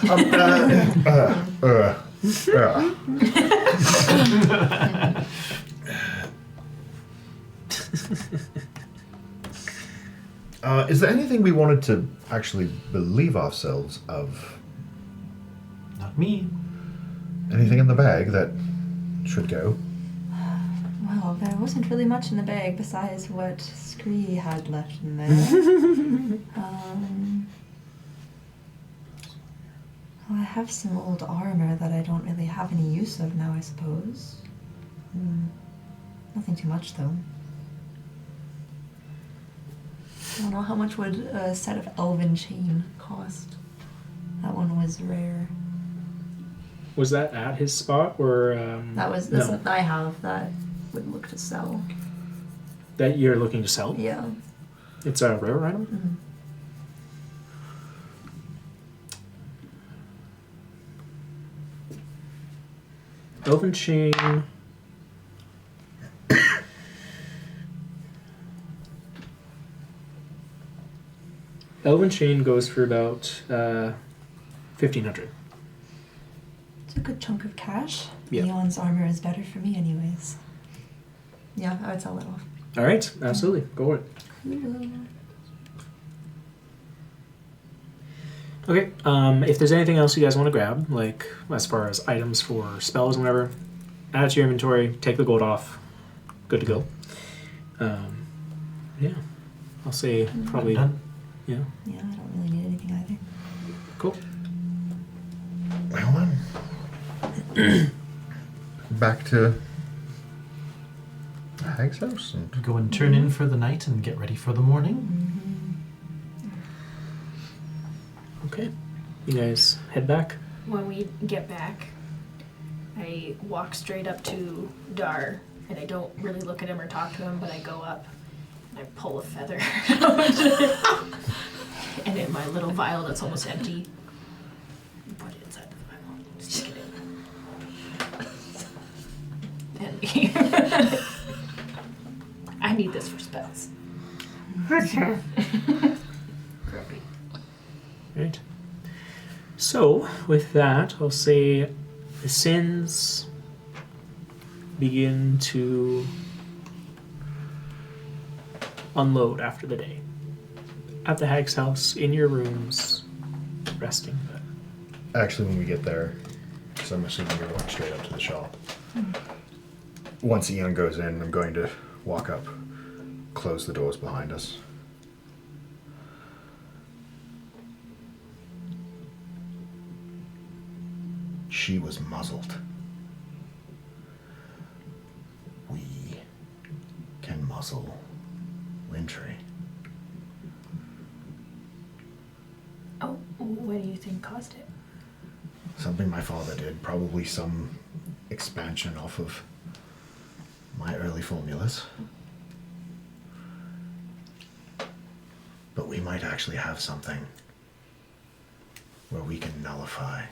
is there anything we wanted to actually believe ourselves of? Not me. Anything in the bag that should go? Well, there wasn't really much in the bag besides what Scree had left in there. Well, I have some old armor that I don't really have any use of now, I suppose. Nothing too much, though. I don't know how much would a set of elven chain cost. That one was rare. Was that at his spot or That's no, what I have that would look to sell. that you're looking to sell? Yeah. It's a rare item. Mm-hmm. Elven chain. Elven chain goes for about 1,500. It's a good chunk of cash. Yeah. Leon's armor is better for me anyways. Yeah, I would sell it off. All right, absolutely, go for it. Okay, if there's anything else you guys want to grab, like as far as items for spells and whatever, add it to your inventory, take the gold off, good to go. Yeah, I'll say probably, Done. yeah, Yeah, I don't really need anything either. cool. Well then. Back to the hag's house. And Go and turn in for the night and get ready for the morning. Okay, you guys head back. When we get back, I walk straight up to Dar, and I don't really look at him or talk to him, but I go up and I pull a feather out. And in my little vial that's almost empty, put it inside the vial, stick it in. And I need this for spells. Grumpy. Right. So, with that, I'll say the sins begin to unload after the day. At the hag's house, in your rooms, resting. actually, when we get there, because I'm assuming you're going straight up to the shop. Once Ian goes in, I'm going to walk up, close the doors behind us. She was muzzled. We can muzzle Wintry. Oh, what do you think caused it? Something my father did, probably some expansion off of my early formulas. But we might actually have something where we can nullify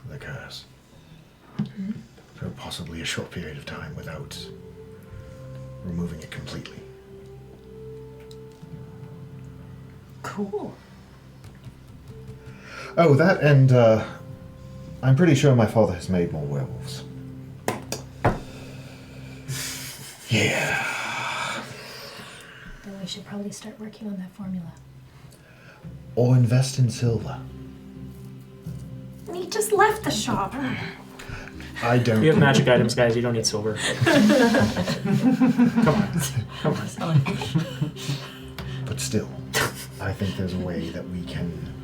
the curse for possibly a short period of time without removing it completely. Cool. Oh, that and I'm pretty sure my father has made more werewolves. Yeah. Then we should probably start working on that formula. Or invest in silver. He just left the shop. I don't. You have magic items, guys. You don't need silver. Come on. But still, I think there's a way that we can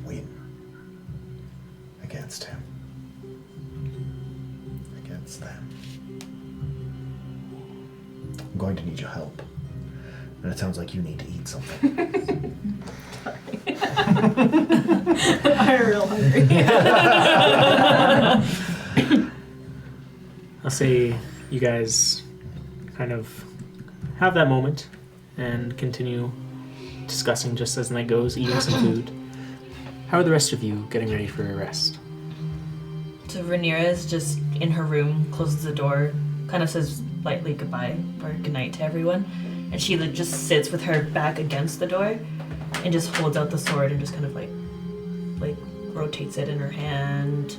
win against him. Against them. I'm going to need your help. And it sounds like you need to eat something. I'm real hungry. I'll say you guys kind of have that moment and continue discussing just as the night goes, eating some food. How are the rest of you getting ready for your rest? So Rhaenyra is just in her room, closes the door, kind of says lightly goodbye or goodnight to everyone, and she just sits with her back against the door and just holds out the sword and just kind of like rotates it in her hand,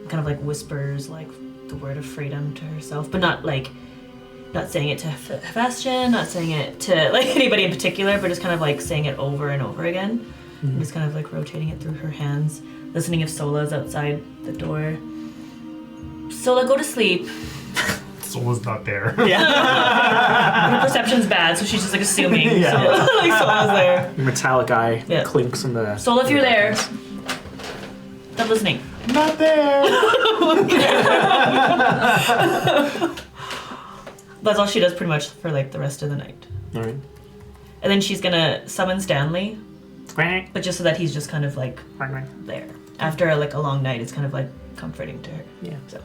kind of like whispers like the word of freedom to herself, but not saying it to Bastion, not saying it to like anybody in particular, but just kind of like saying it over and over again. Mm-hmm. And just kind of like rotating it through her hands, listening if Sola's outside the door. Sola, go to sleep. Sola's not there. Yeah. Her perception's bad, so she's just like assuming Yeah. Sola's there. Your metallic eye Yeah. clinks in the... Sola, if you're there, stop listening. Not there. That's all she does pretty much for like the rest of the night. All right. And then she's gonna summon Stanley, but just so that he's just kind of like there. After like a long night, it's kind of like comforting to her. Yeah. So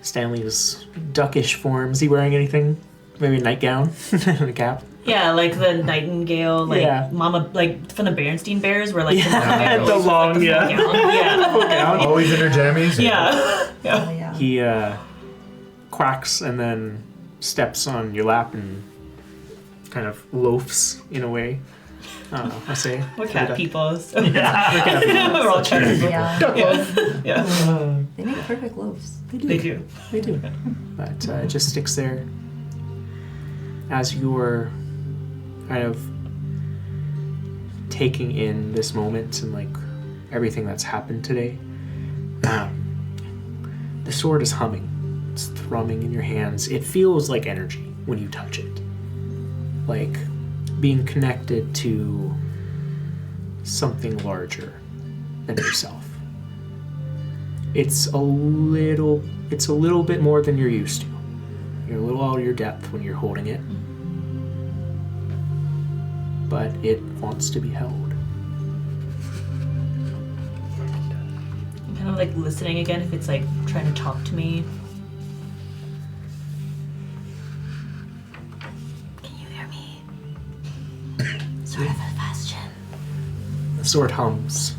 Stanley's duckish form. Is he wearing anything? Maybe a nightgown and a cap? Yeah, like the nightingale, like Yeah. mama, like from the Berenstein Bears, where like Yeah, the, the full long, gown. Yeah. Always in her jammies. Yeah. Oh, yeah. He quacks and then steps on your lap and kind of loafs in a way. I say. We're cat people. So. Yeah. We're all cat people. Yeah. Yeah. They make perfect loaves. They do. They do. But it just sticks there as you're kind of taking in this moment and like everything that's happened today. The sword is humming. It's thrumming in your hands. It feels like energy when you touch it. Like being connected to something larger than yourself. It's a little bit more than you're used to. You're a little out of your depth when you're holding it. But it wants to be held. I'm kind of like listening again if it's like trying to talk to me. Can you hear me? Sort of a question. The sword hums.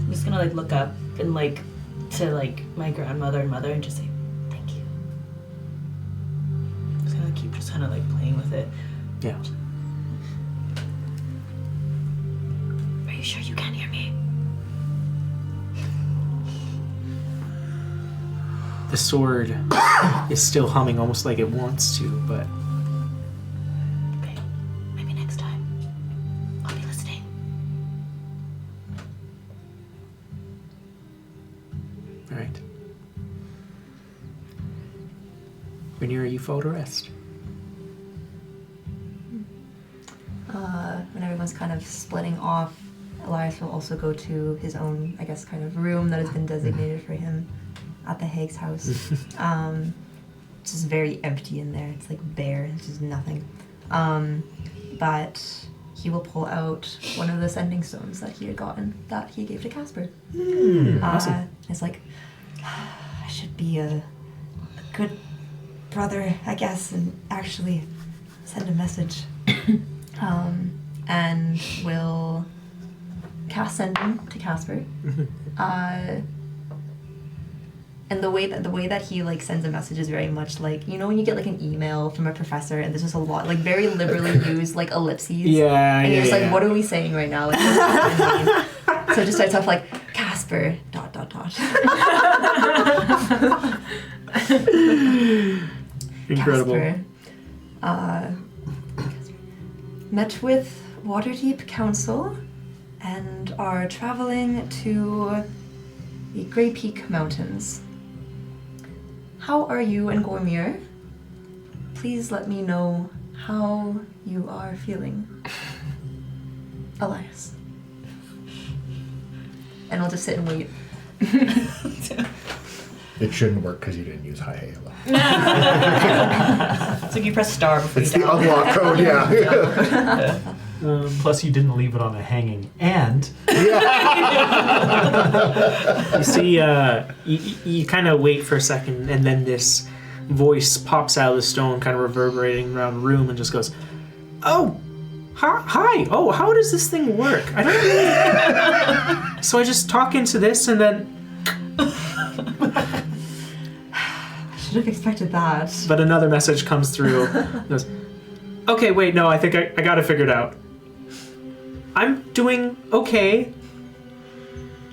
I'm just gonna like look up and like to like my grandmother and mother and just say thank you. Just gonna keep just kind of like playing with it. Yeah. Are you sure you can hear me? The sword is still humming almost like it wants to, but Okay, maybe next time. I'll be listening. all right. Rhaenyra, you fall to rest. When everyone's kind of splitting off, Elias will also go to his own, I guess, kind of room that has been designated for him at the Hague's house. It's just very empty in there. It's like bare. It's just nothing. But he will pull out one of the sending stones that he had gotten that he gave to Casper. Awesome. It's like, I should be a good brother, I guess, and actually send a message. And will cast sending to Casper. And the way that he like sends a message is very much like, you know, when you get like an email from a professor and there's just a lot like very liberally used like ellipses. Yeah, And you're just yeah. like, what are we saying right now? Like, what does that mean? So it just starts off like Casper ... Incredible. Casper, met with Waterdeep Council and are traveling to the Grey Peak Mountains. How are you and Gormir? Please let me know how you are feeling. Elias. And I'll just sit and wait. It shouldn't work because you didn't use high halo. It's like you press star before It's you the download. unlock code, yeah. Plus, you didn't leave it on a hanging, and You see, you kind of wait for a second, and then this voice pops out of the stone, kind of reverberating around the room, and just goes, "Oh, hi. Oh, how does this thing work? I don't really." So I just talk into this, and then. I should have expected that. But another message comes through. It goes, okay, wait, no, I think I got it figured out. I'm doing okay.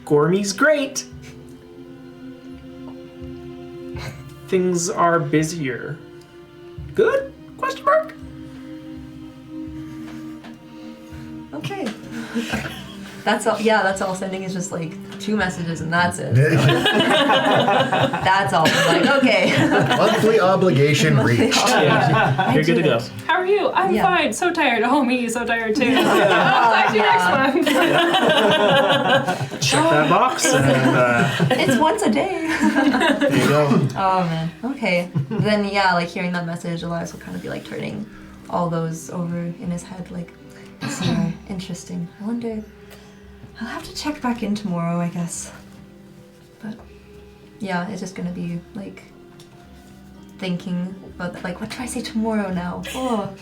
Gormy's great. Things are busier. Good? Question mark? Okay. That's all. Yeah, that's all. Sending is just like 2 messages and that's it. That's all. I'm like, okay. Monthly obligation reached. Yeah, you're good to go. How are you? I'm Yeah. fine. So tired. Oh, me, so tired too. I'll talk to you next month. Check that box, and It's once a day. there you go. Oh man. Okay. Then yeah, like hearing that message, Elias will kind of be like turning all those over in his head, like, these are interesting. I wonder. I'll have to check back in tomorrow, I guess. But yeah, it's just gonna be like thinking about like, what do I say tomorrow now? Oh,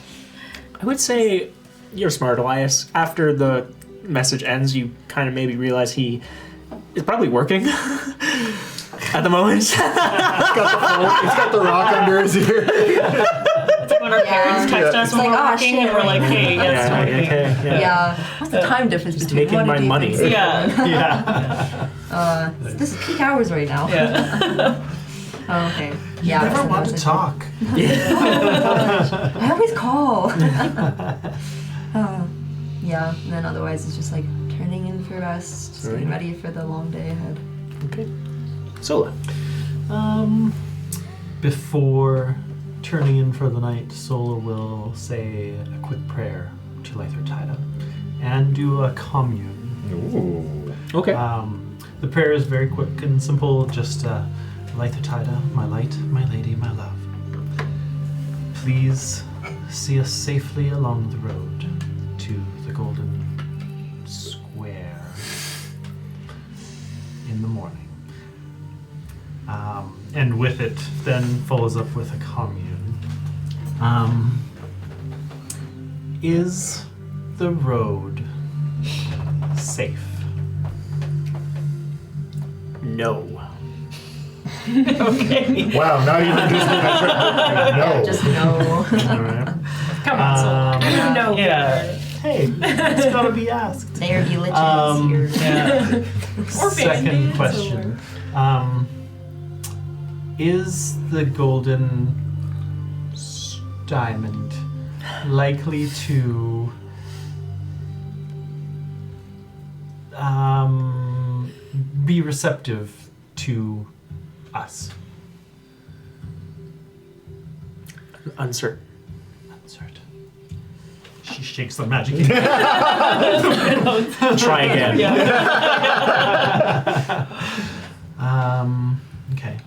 I would say you're smart, Elias. After the message ends, you kind of maybe realize he is probably working at the moment. It's got the rock under his ear. It's like when our parents text us It's when like, we're "Oh, working shit." and we're like, hey, yes, Yeah, okay. okay, yeah. What's the time difference Just between making what my do you money. think? Yeah. Yeah. This is peak hours right now. Yeah. Oh, okay. Yeah. Never so want to that's talk. I always call. Yeah, and then otherwise it's just like turning in for rest, just getting Right. ready for the long day ahead. Okay. Sola. Before turning in for the night, Sola will say a quick prayer to Lythertida and do a commune. Ooh. Okay. The prayer is very quick and simple, just Lythertida, my light, my lady, my love. Please see us safely along the road to the Golden Square in the morning. And with it, then follows up with a commune. Is the road safe? No. Okay. Wow, now you're reducing my no. Just no. Alright. Come on, Soul. You know Yeah. Hey, it's gotta be asked. There be liches here. Yeah. Or Second Band-Aids, question. Is the golden diamond likely to be receptive to us? Uncertain. Uncertain. She shakes the magic. Try again. Okay.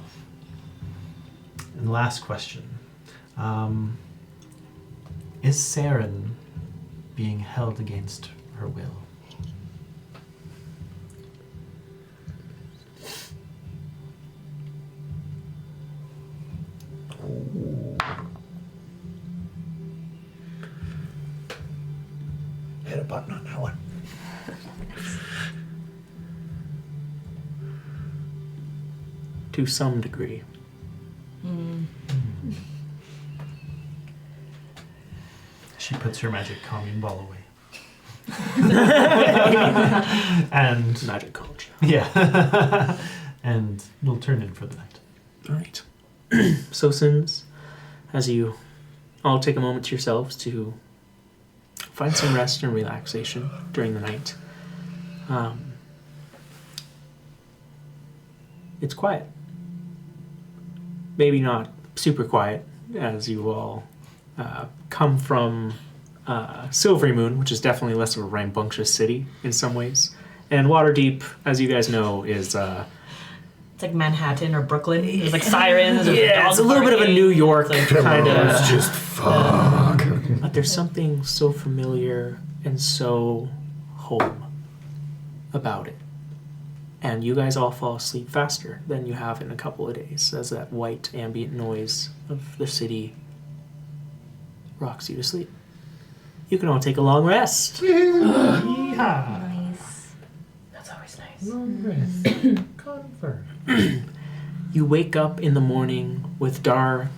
And last question. Is Saren being held against her will? Hit a button on that one. To some degree. She puts her magic commune ball away. And Magic college. yeah. And we'll turn in for the night. All right. So, since as you all take a moment to yourselves to find some rest and relaxation during the night, it's quiet. Maybe not super quiet, as you all come from Silvery Moon, which is definitely less of a rambunctious city in some ways. And Waterdeep, as you guys know, is It's like Manhattan or Brooklyn. There's like sirens. There's yeah, dogs it's a little bit of a barking. New York It's like- kind It's of. just fuck. But there's something so familiar and so home about it. And you guys all fall asleep faster than you have in a couple of days as that white ambient noise of the city rocks you to sleep. You can all take a long rest. Yeah. Nice. That's always nice. You wake up in the morning with Dar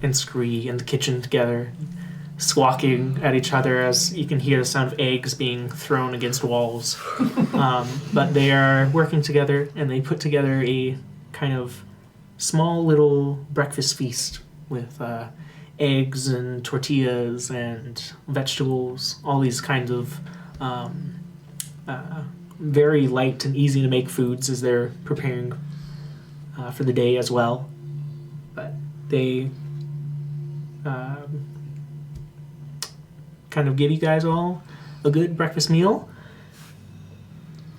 and Scree in the kitchen together, squawking at each other as you can hear the sound of eggs being thrown against walls. But they are working together, and they put together a kind of small little breakfast feast with eggs and tortillas and vegetables, all these kinds of very light and easy to make foods as they're preparing for the day as well. But they kind of give you guys all a good breakfast meal.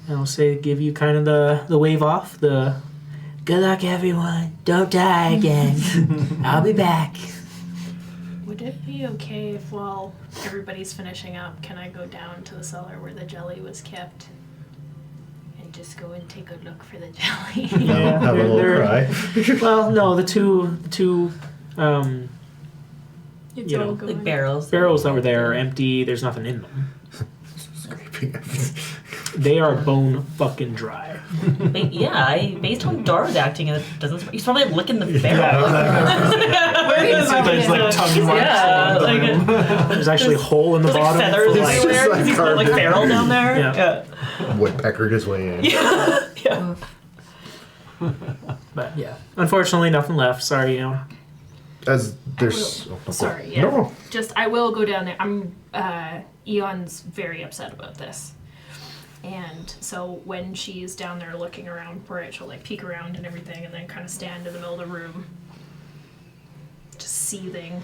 And I'll say give you kind of the wave off, the good luck everyone, don't die again, I'll be back. Would it be okay if while everybody's finishing up, can I go down to the cellar where the jelly was kept and just go and take a look for the jelly. Have a little cry. Well, no, the two It's You all know, going. Like barrels. barrels that were there are empty. There's nothing in them. Scraping it. They are bone fucking dry. Based on Dar's acting, it doesn't. He's probably licking the barrel. Where is it? There's like tongue marks. Yeah, like There's actually a hole in the there's like bottom. feathers for, like- everywhere. like He's got like carved in. barrel down there. Yeah. Woodpeckered his way in. Yeah. But yeah, unfortunately, nothing left. Sorry, you know. As there's. Sorry, yeah. No. Just I will go down there. Eon's very upset about this. And so when she's down there looking around for it, she'll like peek around and everything and then kind of stand in the middle of the room, just seething,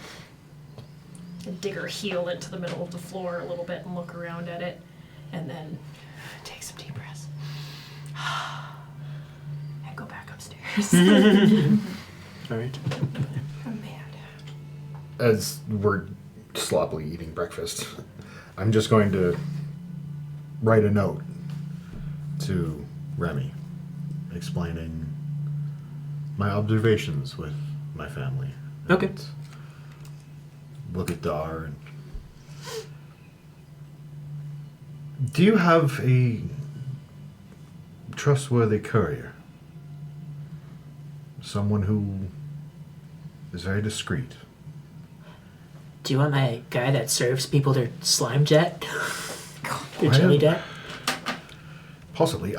and dig her heel into the middle of the floor a little bit and look around at it, and then take some deep breaths. And go back upstairs. All right. I'm mad. As we're sloppily eating breakfast, I'm just going to write a note to Remy explaining my observations with my family. Okay. And look at Dar. And do you have a trustworthy courier? Someone who is very discreet. Do you want my guy that serves people their slime jet? Their Why jelly don't- jet? Possibly.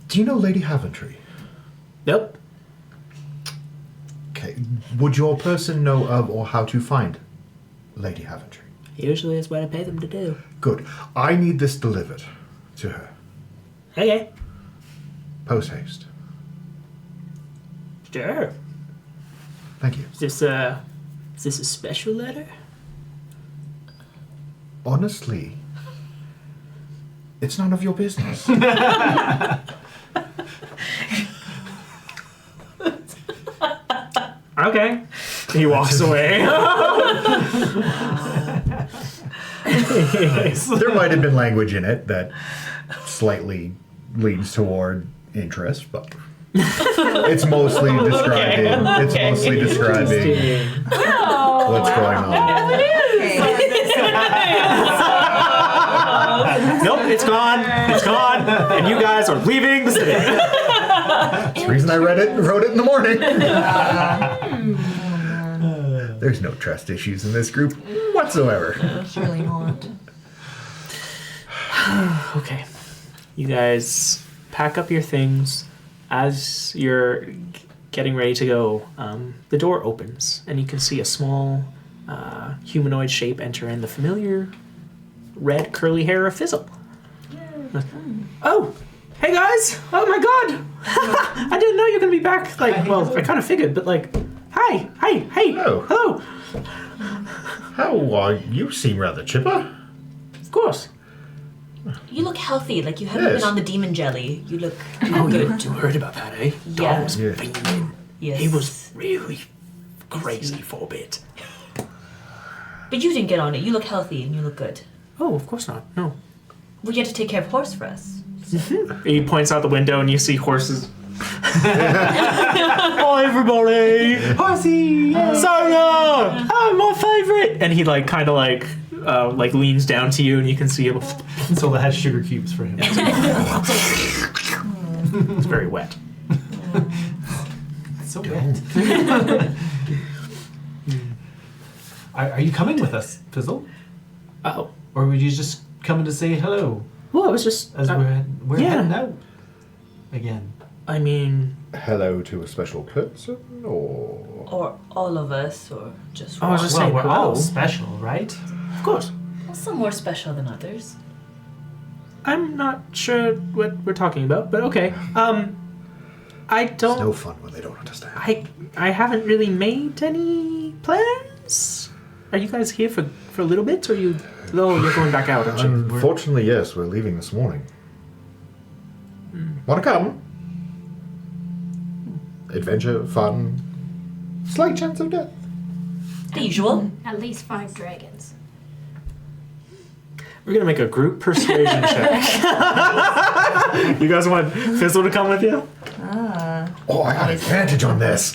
Do you know Lady Haventry? Nope. Okay. Would your person know of or how to find Lady Haventry? Usually it's what I pay them to do. Good. I need this delivered to her. Okay. Post haste. Sure. Thank you. Is this a special letter? Honestly, it's none of your business. Okay. He walks away. There might have been language in it that slightly leans toward interest, but it's mostly describing. It's mostly describing what's going on. Nope, it's gone. It's gone. And you guys are leaving the city. That's the reason I wrote it in the morning. There's no trust issues in this group whatsoever. Surely not. Okay. You guys pack up your things. As you're getting ready to go, the door opens and you can see a small humanoid shape enter in, the familiar red curly hair of Fizzle. Oh, hey guys! Oh my god! I didn't know you were gonna be back. Like, well, I kind of figured, but like, hi, hey, Oh. hello. How are you? Seem rather chipper. Of course. You look healthy, like you haven't Yes. been on the demon jelly. You look Oh, good. you heard about that, eh? Yeah. Dom was Yeah. fiending. Yes. He was really crazy for a bit. But you didn't get on it. You look healthy and you look good. Oh, of course not. No. Well, you had to take care of horse for us. He points out the window and you see horses. Hi, everybody! Horsey! Sola! Oh, my favorite! And he like kind of like leans down to you and you can see him. So they had sugar cubes for him. It's very wet. So wet. Are you coming with us, Fizzle? Oh. Or would you just coming to say hello Well, it was just. as we're yeah. heading out again? I mean, Hello to a special person, or Or all of us, or just I was one. just Well, saying we're all hello. special, right? Of course. Well, some more special than others. I'm not sure what we're talking about, but okay. I it's don't. no fun when they don't understand. I haven't really made any plans. Are you guys here for a little bit, or you? Oh, you're going back out, aren't you? Unfortunately, yes, we're leaving this morning. Want to come? Adventure, fun, slight chance of death. The usual. At least 5 dragons. We're gonna make a group persuasion check. You guys want Fizzle to come with you? Oh, I got advantage on this.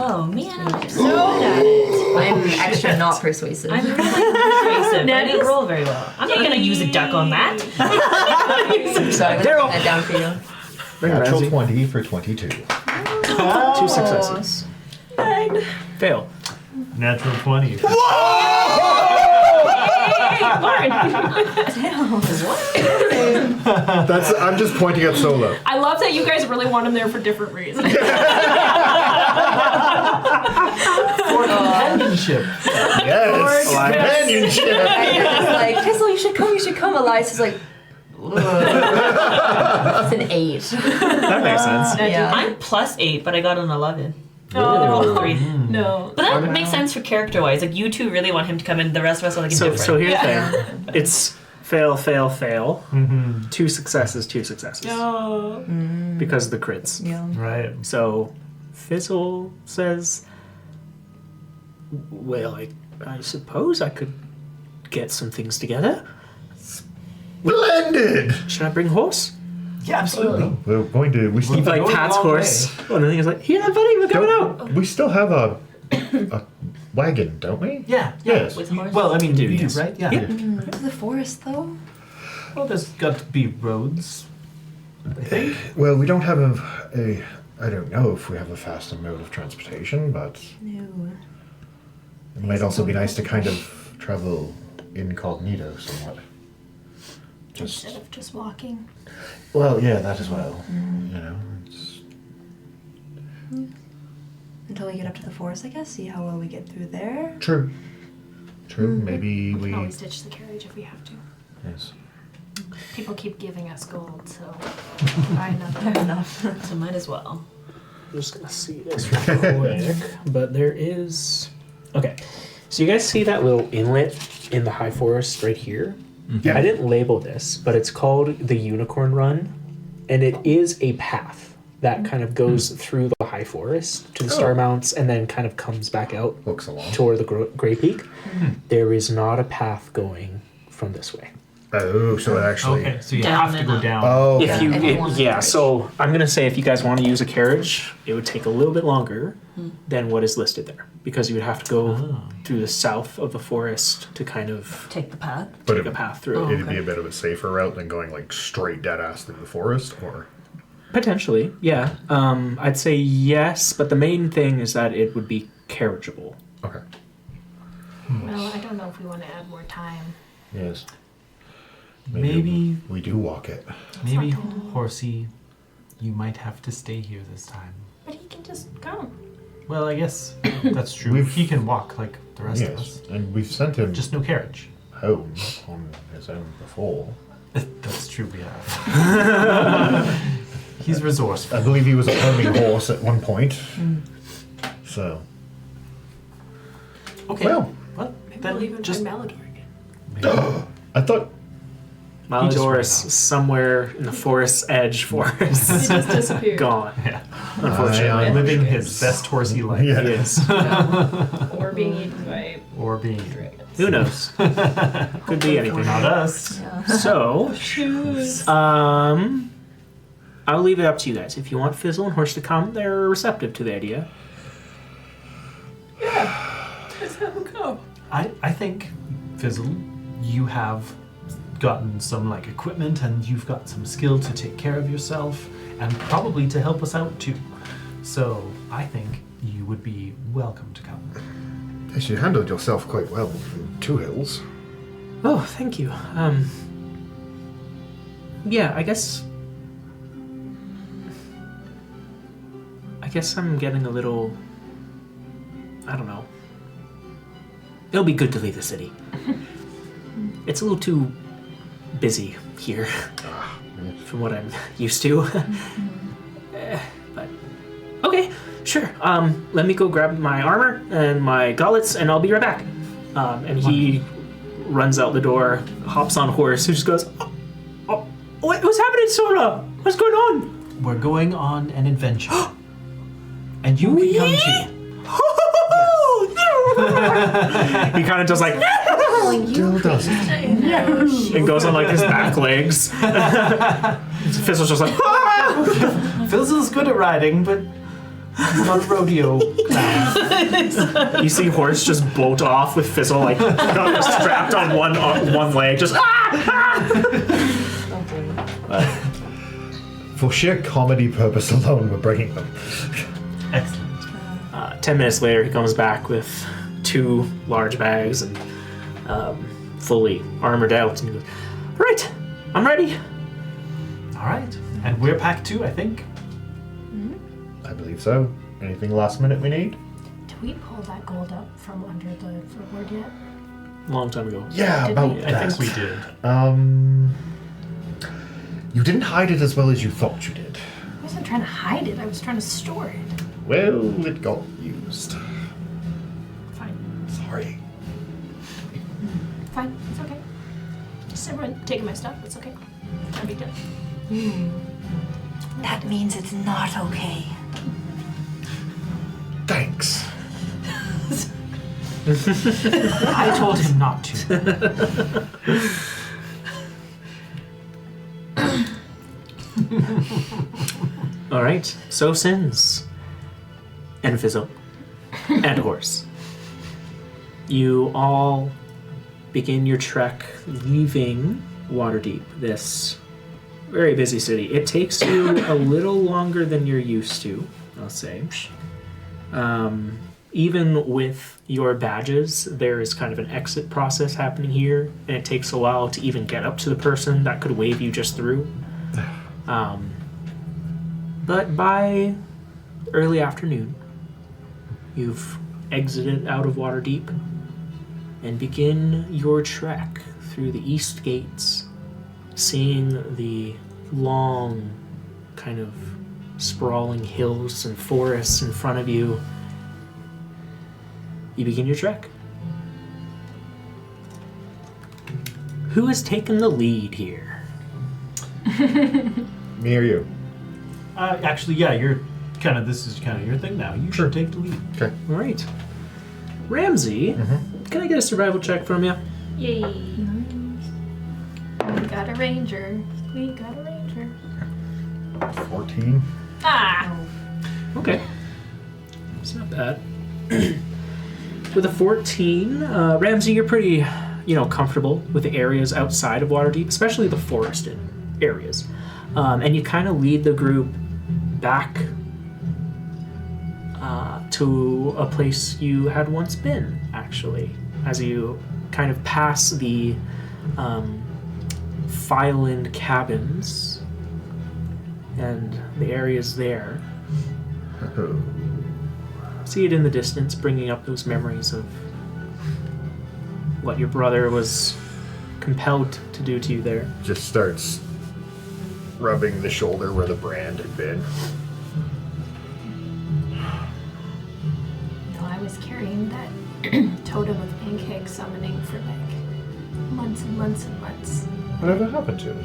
Oh man, I'm so good at it. I'm extra not persuasive. I'm really persuasive. I didn't roll very well. I'm not gonna use a duck on that. Sorry, Darryll. that down for you. Natural Ramsey. 20 for 22. 2 successes. 9. Fail. Natural 20. Loren. I'm just pointing at Solo. I love that you guys really want him there for different reasons. For companionship. Yes, companionship. It's like, Fizzle, you should come. Elias is like, it's an 8. That makes sense. Yeah. I'm +8, but I got an 11. Oh. They're all 3. No. But that makes sense for character-wise. Like, you two really want him to come in. The rest of us are like indifferent. So here's the thing. It's fail, fail, fail. 2 successes, 2 successes. No. Because of the crits. Yeah. Right. So Fizzle says, well, I suppose I could get some things together. Blended. Should I bring horse? Yeah, absolutely. We're going to. We He still, like going pats a long horse. And then he's like, here, buddy, we're going out. we still have a wagon, don't we? Yeah. Yes. With You- horse. well, I mean, Do, you do, yes. right? Yeah. To the forest, though? Well, there's got to be roads, I think. Well, we don't have a. I don't know if we have a faster mode of transportation, but No. it might also be nice to kind of travel incognito somewhat. Instead of just walking. Well, yeah, that as well. You know, it's, Until we get up to the forest, I guess. See how well we get through there. true. True. Maybe We we. can always ditch the carriage if we have to. Yes. People keep giving us gold, so buy another. Fair enough. So might as well. I'm just gonna see this real quick, but there is. Okay, so you guys see that little inlet in the high forest right here? Yeah. I didn't label this, but it's called the Unicorn Run, and it is a path that kind of goes through the high forest to the Star Mounts and then kind of comes back out Looks along. toward the Gray Peak. There is not a path going from this way. Oh, so it actually. Okay, so you Down have to and go up. down. Oh. If Okay. you, If you want a carriage. so I'm gonna say if you guys want to use a carriage, it would take a little bit longer than what is listed there because you would have to go through the south of the forest to kind of Take the path. But take a path through it. it'd be a bit of a safer route than going like straight dead ass through the forest, or. Potentially, yeah. I'd say yes, but the main thing is that it would be carriageable. Okay. Well, I don't know if we want to add more time. Yes. Maybe, we do walk it. maybe, not totally. Horsey, you might have to stay here this time. But he can just come. Well, I guess that's true. We've- He can walk like the rest of Yes, us. and we've sent him Just no carriage. home on his own before. That's true, we have. He's resourceful. I believe he was a homing horse at one point. So. Okay. Well. Maybe then we'll even just find Malagor again. I thought. just Malagor ran is out. somewhere in the forest's edge He forest. just disappeared. Gone, Yeah. unfortunately. Living his best horsey life. Yeah. He is. Or being eaten by Or being dragons. Who knows? Could be anything. not us. Yeah. So, Choose. I'll leave it up to you guys. If you want Fizzle and Horse to come, they're receptive to the idea. Let's have him go. I think, Fizzle, you have gotten some like equipment and you've got some skill to take care of yourself and probably to help us out too. So I think you would be welcome to come. Yes, you handled yourself quite well in Two Hills. Oh, thank you. Yeah, I guess I'm getting a little, I don't know. It'll be good to leave the city. It's a little too busy here from what I'm used to. But okay, sure. Let me go grab my armor and my gauntlets, and I'll be right back. And he runs out the door, hops on horse, who just goes, oh, what's happening, Sora? What's going on? We're going on an adventure. And you can come too. He kind of just like Still doesn't. It goes on like his back legs. Fizzle's just like, "Ah!" Fizzle's good at riding, but he's not a rodeo clown. You see Horse just bolt off with Fizzle like strapped on one leg, just For sheer comedy purpose alone, we're bringing them. Excellent. 10 minutes later, he comes back with 2 large bags and fully armored out. And he goes, "Right, I'm ready." All right. And we're packed too, I think. I believe so. Anything last minute we need? Did we pull that gold up from under the footboard yet? Long time ago. Yeah, Did about we? that. I think we did. You didn't hide it as well as you thought you did. I wasn't trying to hide it. I was trying to store it. Well, it got used. Fine. Sorry. Fine. It's okay. Just everyone taking my stuff. It's okay. Not a big deal. That means it's not okay. Thanks. I told him not to. All right, so Sins and Fizzle and Horse. You all begin your trek leaving Waterdeep, this very busy city. It takes you a little longer than you're used to, I'll say. Even with your badges, there is kind of an exit process happening here, and it takes a while to even get up to the person that could wave you just through. But by early afternoon, you've exited out of Waterdeep and begin your trek through the east gates, seeing the long, kind of sprawling hills and forests in front of you. You begin your trek. Who has taken the lead here? Me or you? Actually, yeah, this is kind of your thing now. You should take the lead. Okay. All right. Ramsey, can I get a survival check from you? Yay. We got a ranger. We got a ranger. 14. Ah! Okay. It's not bad. With a 14, Ramsey, you're pretty, comfortable with the areas outside of Waterdeep, especially the forested areas. And you kind of lead the group back to a place you had once been, actually, as you kind of pass the Filand cabins and the areas there. See it in the distance, bringing up those memories of what your brother was compelled to do to you there. Just starts rubbing the shoulder where the brand had been. No, I was carrying that totem of pancake summoning for like months and months and months. Whatever happened to it?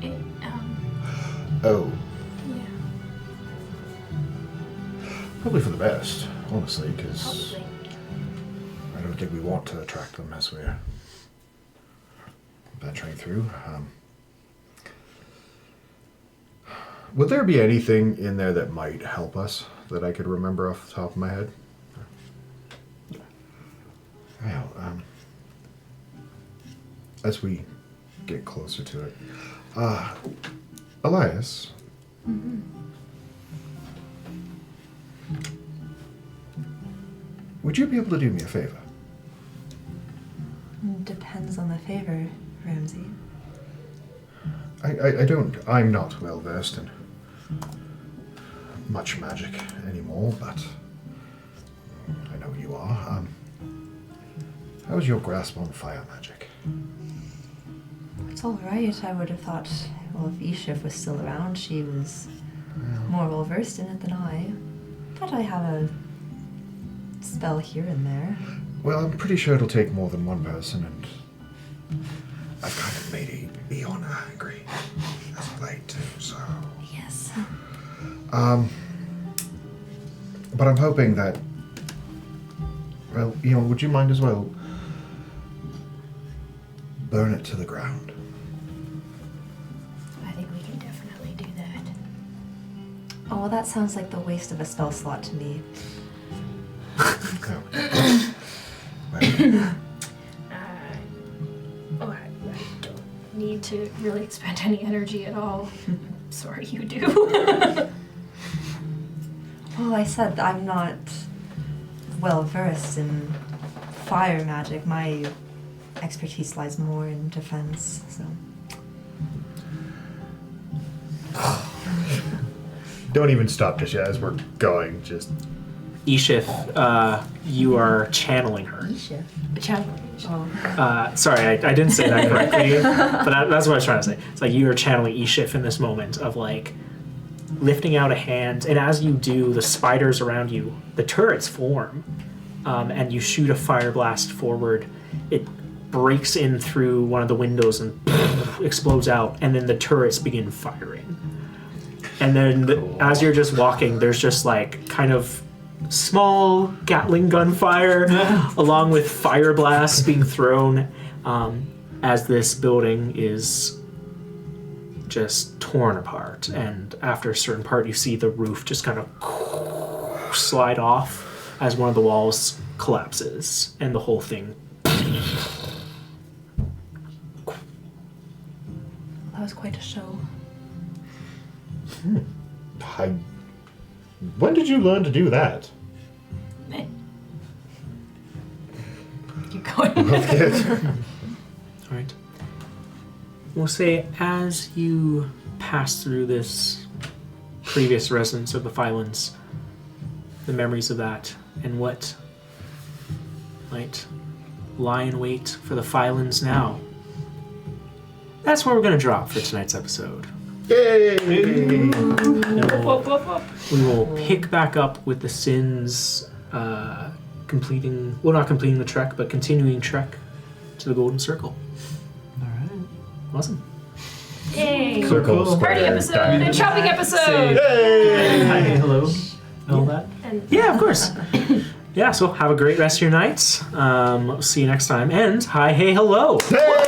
It Oh, yeah, probably for the best, honestly, because probably. I don't think we want to attract them as we're venturing through. Would there be anything in there that might help us that I could remember off the top of my head? Well, as we get closer to it, Elias. Would you be able to do me a favor? Depends on the favor, Ramsey. I'm not well versed in much magic anymore, but I know you are. How's your grasp on fire magic? It's all right. I would have thought, well, if Ishif was still around, she was more well versed in it than I. But I have a spell here and there. Well, I'm pretty sure it'll take more than one person, and I've kind of made Eon angry as of late too, so... Yes. But I'm hoping that... Well, Eon, would you mind as well burn it to the ground. I think we can definitely do that. Oh, well, that sounds like the waste of a spell slot to me. I don't need to really expend any energy at all. Sorry, you do. Well, I said I'm not well versed in fire magic. My expertise lies more in defense, so. Don't even stop just yet as we're going. Just Ishif, you are channeling her. Sorry, I didn't say that correctly, but that's what I was trying to say. It's like you are channeling Ishif in this moment of like lifting out a hand, and as you do, the spiders around you, the turrets form, and you shoot a fire blast forward. It breaks in through one of the windows and explodes out, and then the turrets begin firing. And then as you're just walking, there's just like kind of small Gatling gun fire along with fire blasts being thrown as this building is just torn apart. And after a certain part, you see the roof just kind of slide off as one of the walls collapses and the whole thing. That was quite a show. when did you learn to do that? Keep going. All right. We'll say as you pass through this previous residence of the Phylons, the memories of that and what might lie in wait for the Phylons now. That's where we're going to drop for tonight's episode. Yay! And we will pick back up with the Sins not completing the trek, but continuing trek to the Golden Circle. All right. Awesome. Yay! Circle, square, Party episode diamond. and shopping episode! Yay! Hi, hello. And all that. And Yeah, of course. Yeah, so have a great rest of your night. See you next time. And hi, hey, hello. Hey!